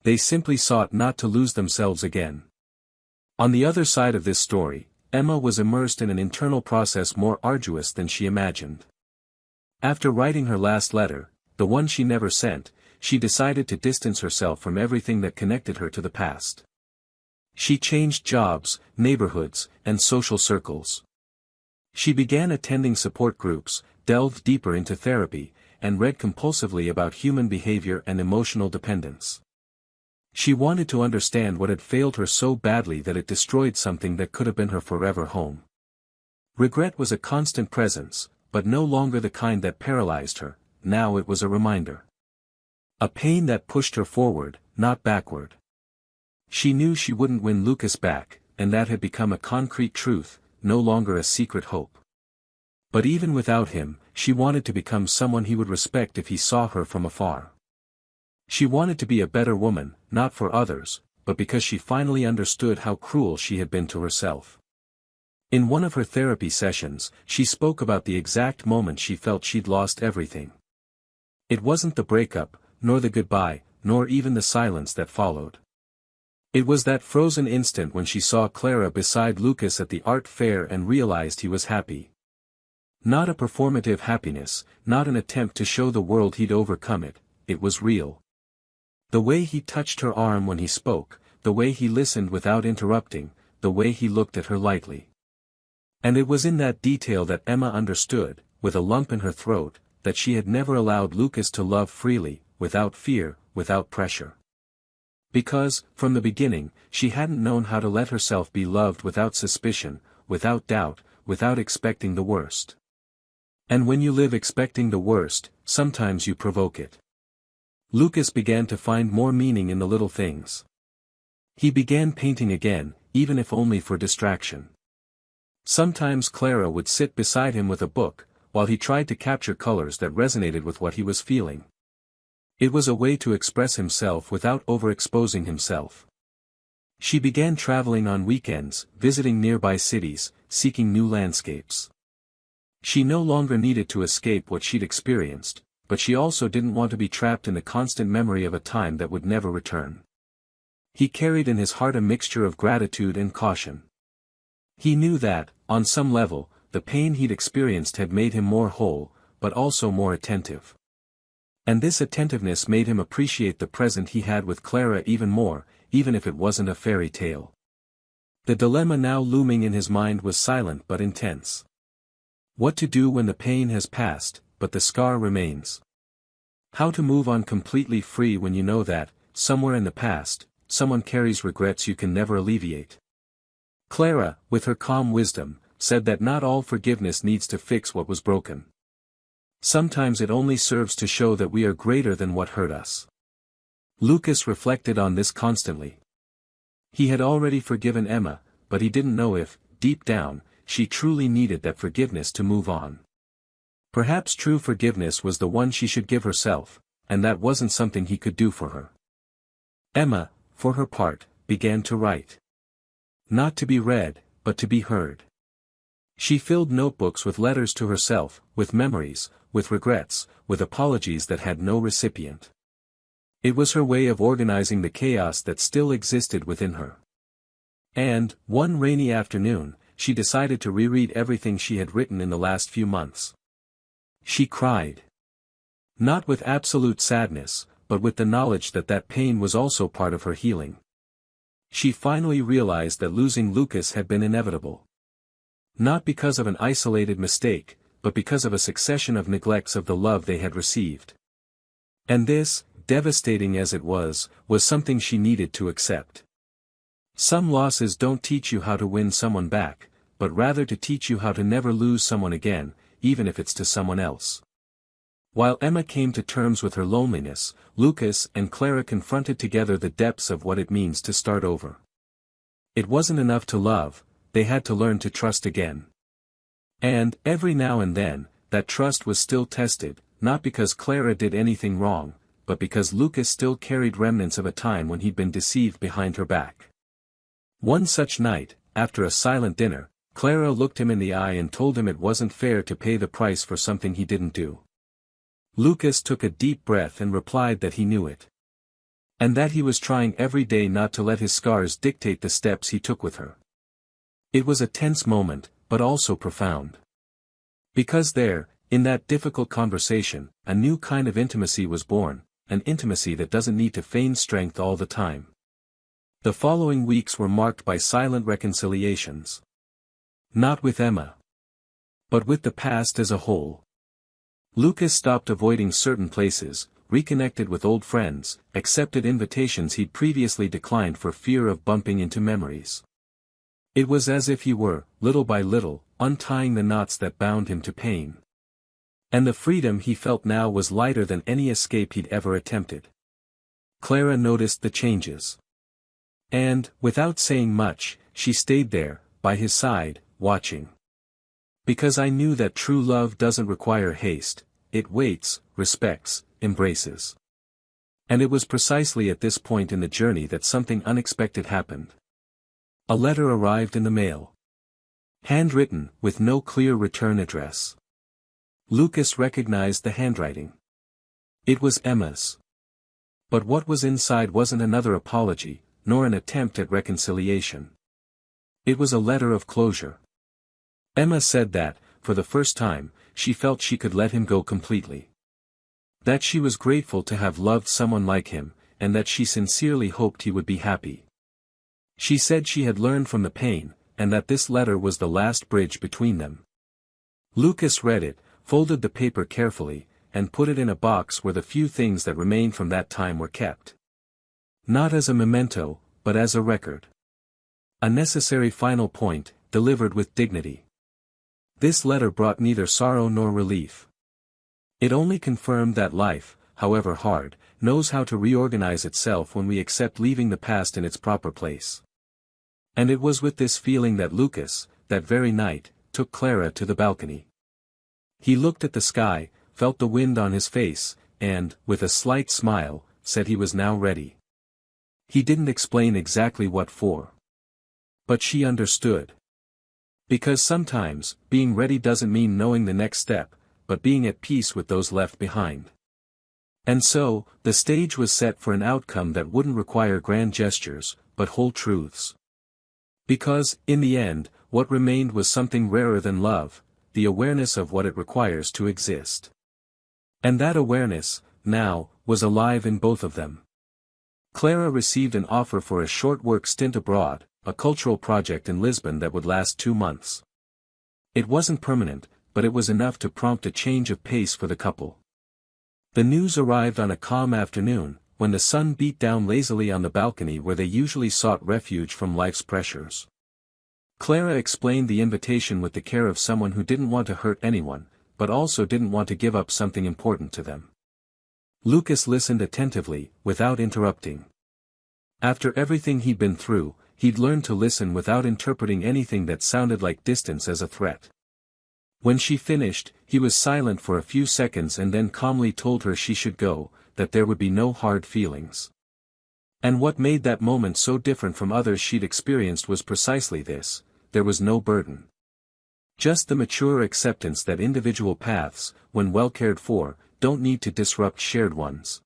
A: They simply sought not to lose themselves again. On the other side of this story, Emma was immersed in an internal process more arduous than she imagined. After writing her last letter, the one she never sent, she decided to distance herself from everything that connected her to the past. She changed jobs, neighborhoods, and social circles. She began attending support groups, delved deeper into therapy, and read compulsively about human behavior and emotional dependence. She wanted to understand what had failed her so badly that it destroyed something that could have been her forever home. Regret was a constant presence, but no longer the kind that paralyzed her. Now it was a reminder. A pain that pushed her forward, not backward. She knew she wouldn't win Lucas back, and that had become a concrete truth, no longer a secret hope. But even without him, she wanted to become someone he would respect if he saw her from afar. She wanted to be a better woman, not for others, but because she finally understood how cruel she had been to herself. In one of her therapy sessions, she spoke about the exact moment she felt she'd lost everything. It wasn't the breakup, nor the goodbye, nor even the silence that followed. It was that frozen instant when she saw Clara beside Lucas at the art fair and realized he was happy. Not a performative happiness, not an attempt to show the world he'd overcome it, it was real. The way he touched her arm when he spoke, the way he listened without interrupting, the way he looked at her lightly. And it was in that detail that Emma understood, with a lump in her throat, that she had never allowed Lucas to love freely, without fear, without pressure. Because, from the beginning, she hadn't known how to let herself be loved without suspicion, without doubt, without expecting the worst. And when you live expecting the worst, sometimes you provoke it. Lucas began to find more meaning in the little things. He began painting again, even if only for distraction. Sometimes Clara would sit beside him with a book, while he tried to capture colors that resonated with what he was feeling. It was a way to express himself without overexposing himself. She began traveling on weekends, visiting nearby cities, seeking new landscapes. She no longer needed to escape what she'd experienced, but she also didn't want to be trapped in the constant memory of a time that would never return. He carried in his heart a mixture of gratitude and caution. He knew that, on some level, the pain he'd experienced had made him more whole, but also more attentive. And this attentiveness made him appreciate the present he had with Clara even more, even if it wasn't a fairy tale. The dilemma now looming in his mind was silent but intense. What to do when the pain has passed, but the scar remains? How to move on completely free when you know that, somewhere in the past, someone carries regrets you can never alleviate? Clara, with her calm wisdom, said that not all forgiveness needs to fix what was broken. Sometimes it only serves to show that we are greater than what hurt us. Lucas reflected on this constantly. He had already forgiven Emma, but he didn't know if, deep down, she truly needed that forgiveness to move on. Perhaps true forgiveness was the one she should give herself, and that wasn't something he could do for her. Emma, for her part, began to write. Not to be read, but to be heard. She filled notebooks with letters to herself, with memories, with regrets, with apologies that had no recipient. It was her way of organizing the chaos that still existed within her. And, one rainy afternoon, she decided to reread everything she had written in the last few months. She cried. Not with absolute sadness, but with the knowledge that that pain was also part of her healing. She finally realized that losing Lucas had been inevitable. Not because of an isolated mistake, but because of a succession of neglects of the love they had received. And this, devastating as it was something she needed to accept. Some losses don't teach you how to win someone back, but rather to teach you how to never lose someone again, even if it's to someone else. While Emma came to terms with her loneliness, Lucas and Clara confronted together the depths of what it means to start over. It wasn't enough to love, they had to learn to trust again. And, every now and then, that trust was still tested, not because Clara did anything wrong, but because Lucas still carried remnants of a time when he'd been deceived behind her back. One such night, after a silent dinner, Clara looked him in the eye and told him it wasn't fair to pay the price for something he didn't do. Lucas took a deep breath and replied that he knew it. And that he was trying every day not to let his scars dictate the steps he took with her. It was a tense moment, but also profound. Because there, in that difficult conversation, a new kind of intimacy was born, an intimacy that doesn't need to feign strength all the time. The following weeks were marked by silent reconciliations. Not with Emma, but with the past as a whole. Lucas stopped avoiding certain places, reconnected with old friends, accepted invitations he'd previously declined for fear of bumping into memories. It was as if he were, little by little, untying the knots that bound him to pain. And the freedom he felt now was lighter than any escape he'd ever attempted. Clara noticed the changes. And, without saying much, she stayed there, by his side, watching. Because I knew that true love doesn't require haste, it waits, respects, embraces. And it was precisely at this point in the journey that something unexpected happened. A letter arrived in the mail. Handwritten, with no clear return address. Lucas recognized the handwriting. It was Emma's. But what was inside wasn't another apology, nor an attempt at reconciliation. It was a letter of closure. Emma said that, for the first time, she felt she could let him go completely. That she was grateful to have loved someone like him, and that she sincerely hoped he would be happy. She said she had learned from the pain, and that this letter was the last bridge between them. Lucas read it, folded the paper carefully, and put it in a box where the few things that remained from that time were kept. Not as a memento, but as a record. A necessary final point, delivered with dignity. This letter brought neither sorrow nor relief. It only confirmed that life, however hard, knows how to reorganize itself when we accept leaving the past in its proper place. And it was with this feeling that Lucas, that very night, took Clara to the balcony. He looked at the sky, felt the wind on his face, and, with a slight smile, said he was now ready. He didn't explain exactly what for. But she understood. Because sometimes, being ready doesn't mean knowing the next step, but being at peace with those left behind. And so, the stage was set for an outcome that wouldn't require grand gestures, but whole truths. Because, in the end, what remained was something rarer than love, the awareness of what it requires to exist. And that awareness, now, was alive in both of them. Clara received an offer for a short work stint abroad, a cultural project in Lisbon that would last 2 months. It wasn't permanent, but it was enough to prompt a change of pace for the couple. The news arrived on a calm afternoon, when the sun beat down lazily on the balcony where they usually sought refuge from life's pressures. Clara explained the invitation with the care of someone who didn't want to hurt anyone, but also didn't want to give up something important to them. Lucas listened attentively, without interrupting. After everything he'd been through, he'd learned to listen without interpreting anything that sounded like distance as a threat. When she finished, he was silent for a few seconds and then calmly told her she should go, that there would be no hard feelings. And what made that moment so different from others she'd experienced was precisely this: there was no burden. Just the mature acceptance that individual paths, when well cared for, don't need to disrupt shared ones.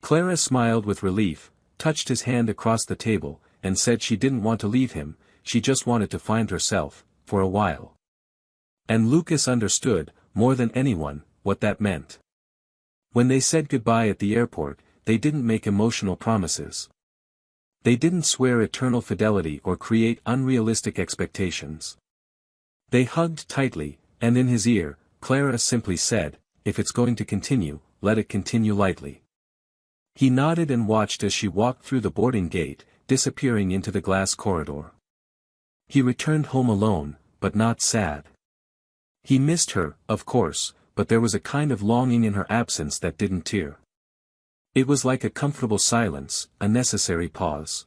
A: Clara smiled with relief, touched his hand across the table, and said she didn't want to leave him, she just wanted to find herself, for a while. And Lucas understood, more than anyone, what that meant. When they said goodbye at the airport, they didn't make emotional promises. They didn't swear eternal fidelity or create unrealistic expectations. They hugged tightly, and in his ear, Clara simply said, "If it's going to continue, let it continue lightly." He nodded and watched as she walked through the boarding gate, disappearing into the glass corridor. He returned home alone, but not sad. He missed her, of course, but there was a kind of longing in her absence that didn't tear. It was like a comfortable silence, a necessary pause.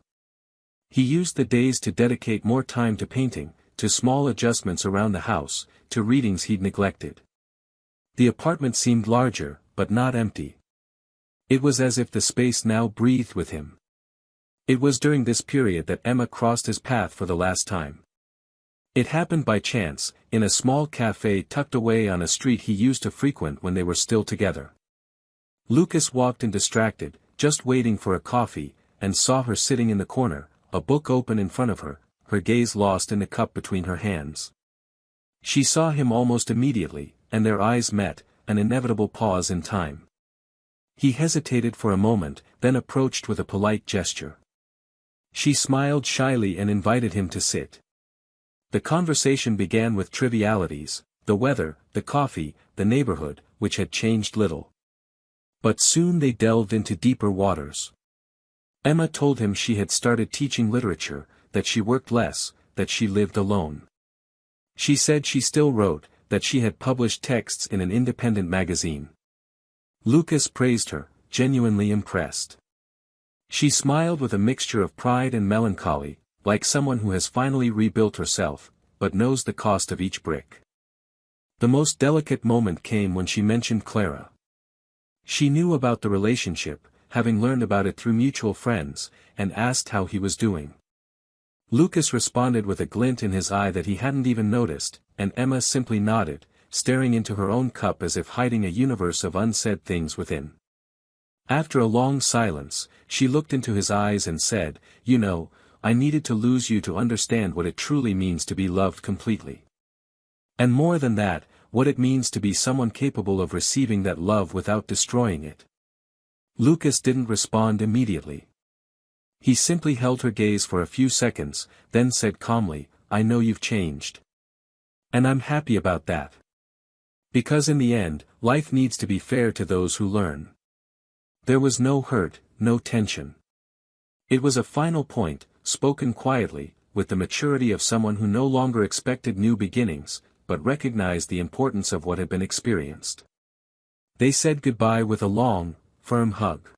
A: He used the days to dedicate more time to painting, to small adjustments around the house, to readings he'd neglected. The apartment seemed larger, but not empty. It was as if the space now breathed with him. It was during this period that Emma crossed his path for the last time. It happened by chance, in a small café tucked away on a street he used to frequent when they were still together. Lucas walked in distracted, just waiting for a coffee, and saw her sitting in the corner, a book open in front of her, her gaze lost in the cup between her hands. She saw him almost immediately, and their eyes met, an inevitable pause in time. He hesitated for a moment, then approached with a polite gesture. She smiled shyly and invited him to sit. The conversation began with trivialities, the weather, the coffee, the neighborhood, which had changed little. But soon they delved into deeper waters. Emma told him she had started teaching literature, that she worked less, that she lived alone. She said she still wrote, that she had published texts in an independent magazine. Lucas praised her, genuinely impressed. She smiled with a mixture of pride and melancholy, like someone who has finally rebuilt herself, but knows the cost of each brick. The most delicate moment came when she mentioned Clara. She knew about the relationship, having learned about it through mutual friends, and asked how he was doing. Lucas responded with a glint in his eye that he hadn't even noticed, and Emma simply nodded, staring into her own cup as if hiding a universe of unsaid things within. After a long silence, she looked into his eyes and said, "You know, I needed to lose you to understand what it truly means to be loved completely. And more than that, what it means to be someone capable of receiving that love without destroying it." Lucas didn't respond immediately. He simply held her gaze for a few seconds, then said calmly, "I know you've changed. And I'm happy about that. Because in the end, life needs to be fair to those who learn." There was no hurt, no tension. It was a final point, spoken quietly, with the maturity of someone who no longer expected new beginnings, but recognized the importance of what had been experienced. They said goodbye with a long, firm hug.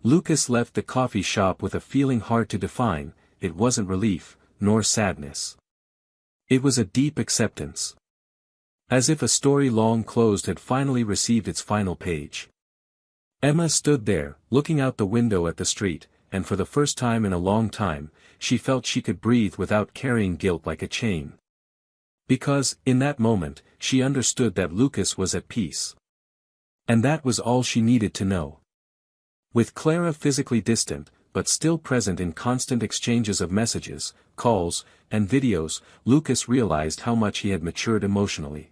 A: Lucas left the coffee shop with a feeling hard to define. It wasn't relief, nor sadness. It was a deep acceptance. As if a story long closed had finally received its final page. Emma stood there, looking out the window at the street, and for the first time in a long time, she felt she could breathe without carrying guilt like a chain. Because, in that moment, she understood that Lucas was at peace. And that was all she needed to know. With Clara physically distant, but still present in constant exchanges of messages, calls, and videos, Lucas realized how much he had matured emotionally.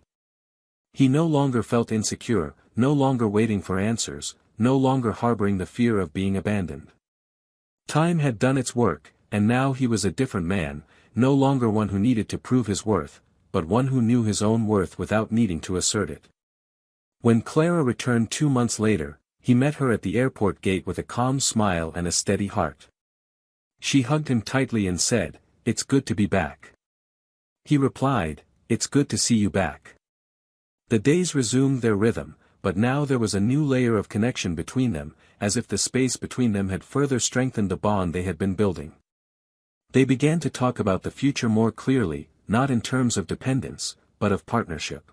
A: He no longer felt insecure, no longer waiting for answers, no longer harboring the fear of being abandoned. Time had done its work, and now he was a different man, no longer one who needed to prove his worth, but one who knew his own worth without needing to assert it. When Clara returned 2 months later, he met her at the airport gate with a calm smile and a steady heart. She hugged him tightly and said, "It's good to be back." He replied, "It's good to see you back." The days resumed their rhythm, but now there was a new layer of connection between them, as if the space between them had further strengthened the bond they had been building. They began to talk about the future more clearly, not in terms of dependence, but of partnership.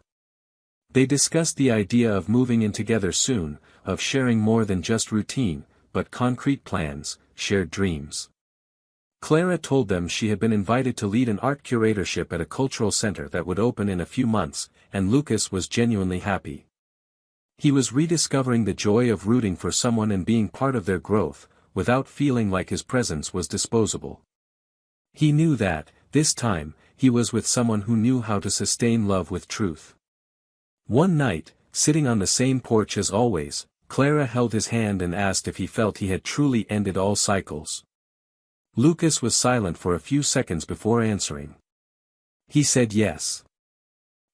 A: They discussed the idea of moving in together soon, of sharing more than just routine, but concrete plans, shared dreams. Clara told them she had been invited to lead an art curatorship at a cultural center that would open in a few months, and Lucas was genuinely happy. He was rediscovering the joy of rooting for someone and being part of their growth, without feeling like his presence was disposable. He knew that, this time, he was with someone who knew how to sustain love with truth. One night, sitting on the same porch as always, Clara held his hand and asked if he felt he had truly ended all cycles. Lucas was silent for a few seconds before answering. He said yes.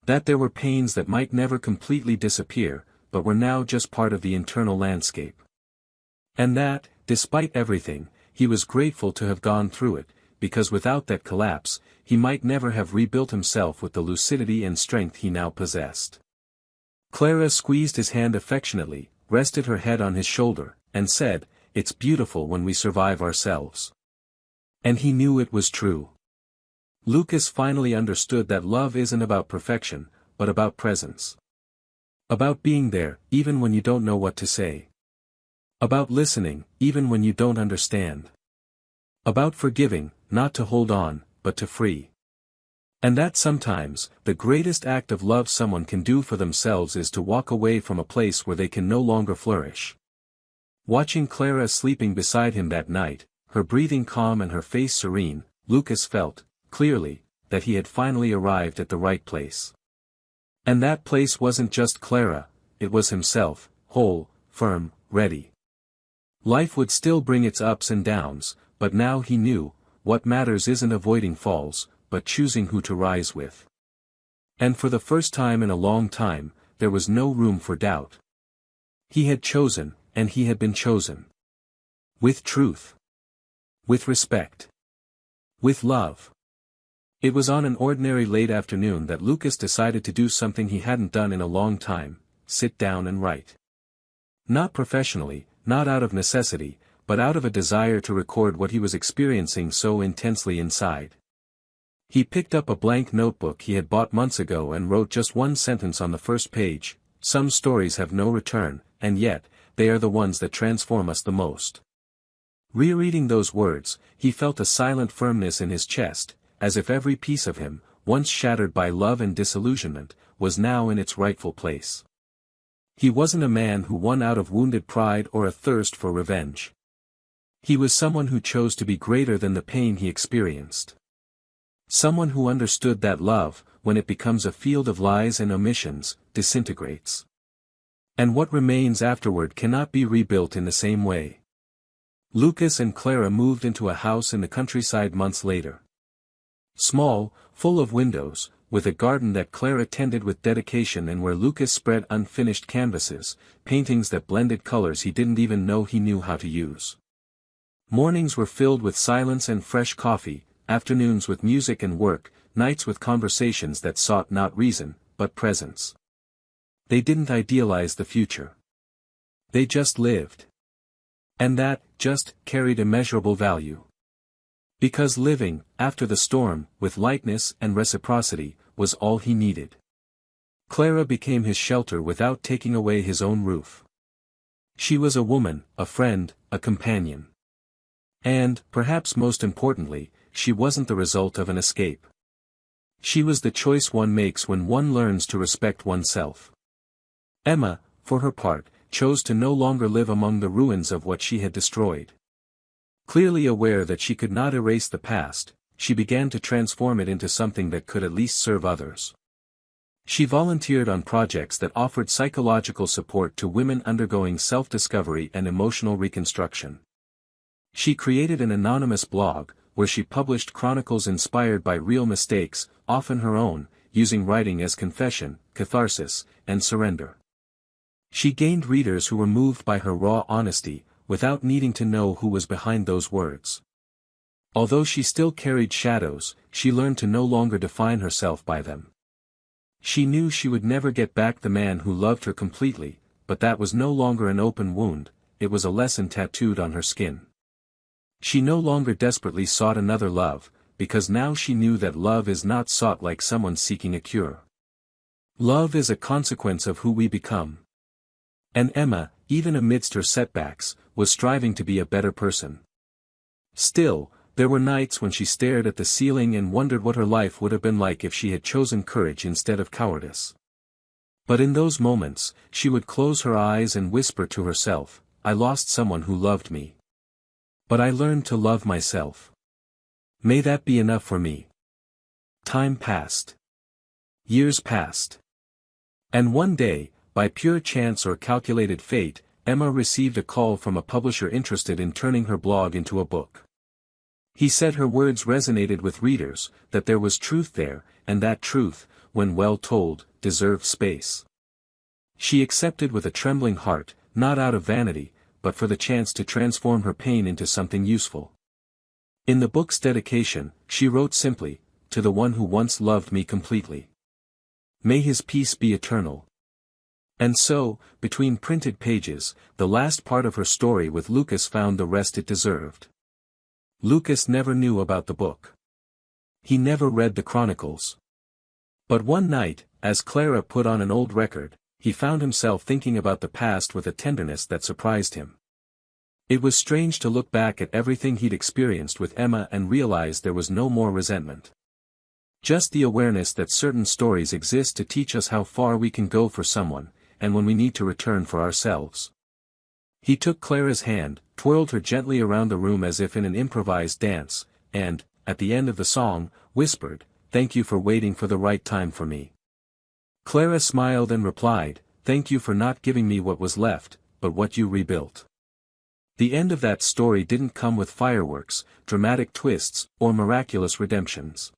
A: That there were pains that might never completely disappear, but were now just part of the internal landscape. And that, despite everything, he was grateful to have gone through it, because without that collapse, he might never have rebuilt himself with the lucidity and strength he now possessed. Clara squeezed his hand affectionately, rested her head on his shoulder, and said, "It's beautiful when we survive ourselves." And he knew it was true. Lucas finally understood that love isn't about perfection, but about presence. About being there, even when you don't know what to say. About listening, even when you don't understand. About forgiving, not to hold on, but to free. And that sometimes, the greatest act of love someone can do for themselves is to walk away from a place where they can no longer flourish. Watching Clara sleeping beside him that night, her breathing calm and her face serene, Lucas felt, clearly, that he had finally arrived at the right place. And that place wasn't just Clara, it was himself, whole, firm, ready. Life would still bring its ups and downs, but now he knew, what matters isn't avoiding falls, but choosing who to rise with. And for the first time in a long time, there was no room for doubt. He had chosen, and he had been chosen. With truth. With respect. With love. It was on an ordinary late afternoon that Lucas decided to do something he hadn't done in a long time, sit down and write. Not professionally, not out of necessity, but out of a desire to record what he was experiencing so intensely inside. He picked up a blank notebook he had bought months ago and wrote just one sentence on the first page: "Some stories have no return, and yet, they are the ones that transform us the most." Rereading those words, he felt a silent firmness in his chest, as if every piece of him, once shattered by love and disillusionment, was now in its rightful place. He wasn't a man who won out of wounded pride or a thirst for revenge. He was someone who chose to be greater than the pain he experienced. Someone who understood that love, when it becomes a field of lies and omissions, disintegrates. And what remains afterward cannot be rebuilt in the same way. Lucas and Clara moved into a house in the countryside months later. Small, full of windows, with a garden that Clara tended with dedication and where Lucas spread unfinished canvases, paintings that blended colors he didn't even know he knew how to use. Mornings were filled with silence and fresh coffee, afternoons with music and work, nights with conversations that sought not reason, but presence. They didn't idealize the future. They just lived. And that, just, carried immeasurable value. Because living, after the storm, with lightness and reciprocity, was all he needed. Clara became his shelter without taking away his own roof. She was a woman, a friend, a companion. And, perhaps most importantly, she wasn't the result of an escape. She was the choice one makes when one learns to respect oneself. Emma, for her part, chose to no longer live among the ruins of what she had destroyed. Clearly aware that she could not erase the past, she began to transform it into something that could at least serve others. She volunteered on projects that offered psychological support to women undergoing self-discovery and emotional reconstruction. She created an anonymous blog, where she published chronicles inspired by real mistakes, often her own, using writing as confession, catharsis, and surrender. She gained readers who were moved by her raw honesty, without needing to know who was behind those words. Although she still carried shadows, she learned to no longer define herself by them. She knew she would never get back the man who loved her completely, but that was no longer an open wound, it was a lesson tattooed on her skin. She no longer desperately sought another love, because now she knew that love is not sought like someone seeking a cure. Love is a consequence of who we become. And Emma, even amidst her setbacks, was striving to be a better person. Still, there were nights when she stared at the ceiling and wondered what her life would have been like if she had chosen courage instead of cowardice. But in those moments, she would close her eyes and whisper to herself, "I lost someone who loved me. But I learned to love myself. May that be enough for me." Time passed. Years passed. And one day, by pure chance or calculated fate, Emma received a call from a publisher interested in turning her blog into a book. He said her words resonated with readers, that there was truth there, and that truth, when well told, deserved space. She accepted with a trembling heart, not out of vanity, but for the chance to transform her pain into something useful. In the book's dedication, she wrote simply, "To the one who once loved me completely. May his peace be eternal." And so, between printed pages, the last part of her story with Lucas found the rest it deserved. Lucas never knew about the book. He never read the chronicles. But one night, as Clara put on an old record, he found himself thinking about the past with a tenderness that surprised him. It was strange to look back at everything he'd experienced with Emma and realize there was no more resentment. Just the awareness that certain stories exist to teach us how far we can go for someone, and when we need to return for ourselves. He took Clara's hand, twirled her gently around the room as if in an improvised dance, and, at the end of the song, whispered, "Thank you for waiting for the right time for me." Clara smiled and replied, "Thank you for not giving me what was left, but what you rebuilt." The end of that story didn't come with fireworks, dramatic twists, or miraculous redemptions.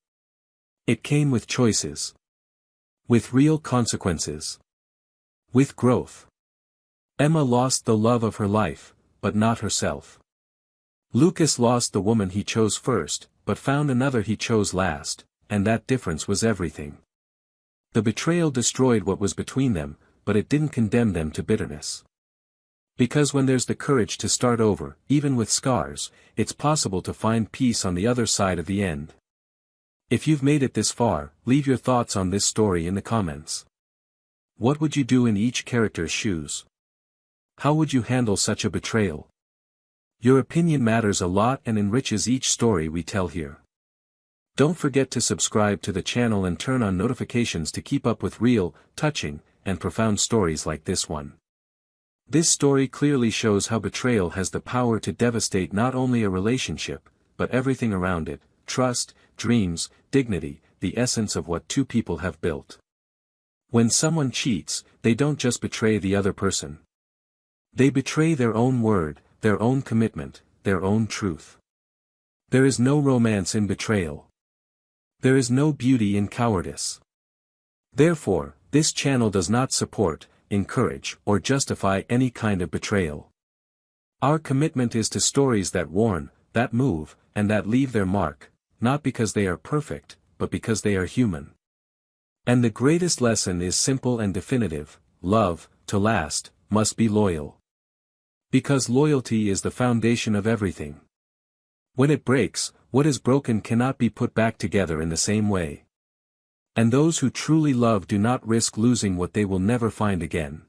A: It came with choices. With real consequences. With growth. Emma lost the love of her life, but not herself. Lucas lost the woman he chose first, but found another he chose last, and that difference was everything. The betrayal destroyed what was between them, but it didn't condemn them to bitterness. Because when there's the courage to start over, even with scars, it's possible to find peace on the other side of the end. If you've made it this far, leave your thoughts on this story in the comments. What would you do in each character's shoes? How would you handle such a betrayal? Your opinion matters a lot and enriches each story we tell here. Don't forget to subscribe to the channel and turn on notifications to keep up with real, touching, and profound stories like this one. This story clearly shows how betrayal has the power to devastate not only a relationship, but everything around it: trust, dreams, dignity, the essence of what two people have built. When someone cheats, they don't just betray the other person. They betray their own word, their own commitment, their own truth. There is no romance in betrayal. There is no beauty in cowardice. Therefore, this channel does not support, encourage, or justify any kind of betrayal. Our commitment is to stories that warn, that move, and that leave their mark, not because they are perfect, but because they are human. And the greatest lesson is simple and definitive: love, to last, must be loyal. Because loyalty is the foundation of everything. When it breaks, what is broken cannot be put back together in the same way. And those who truly love do not risk losing what they will never find again.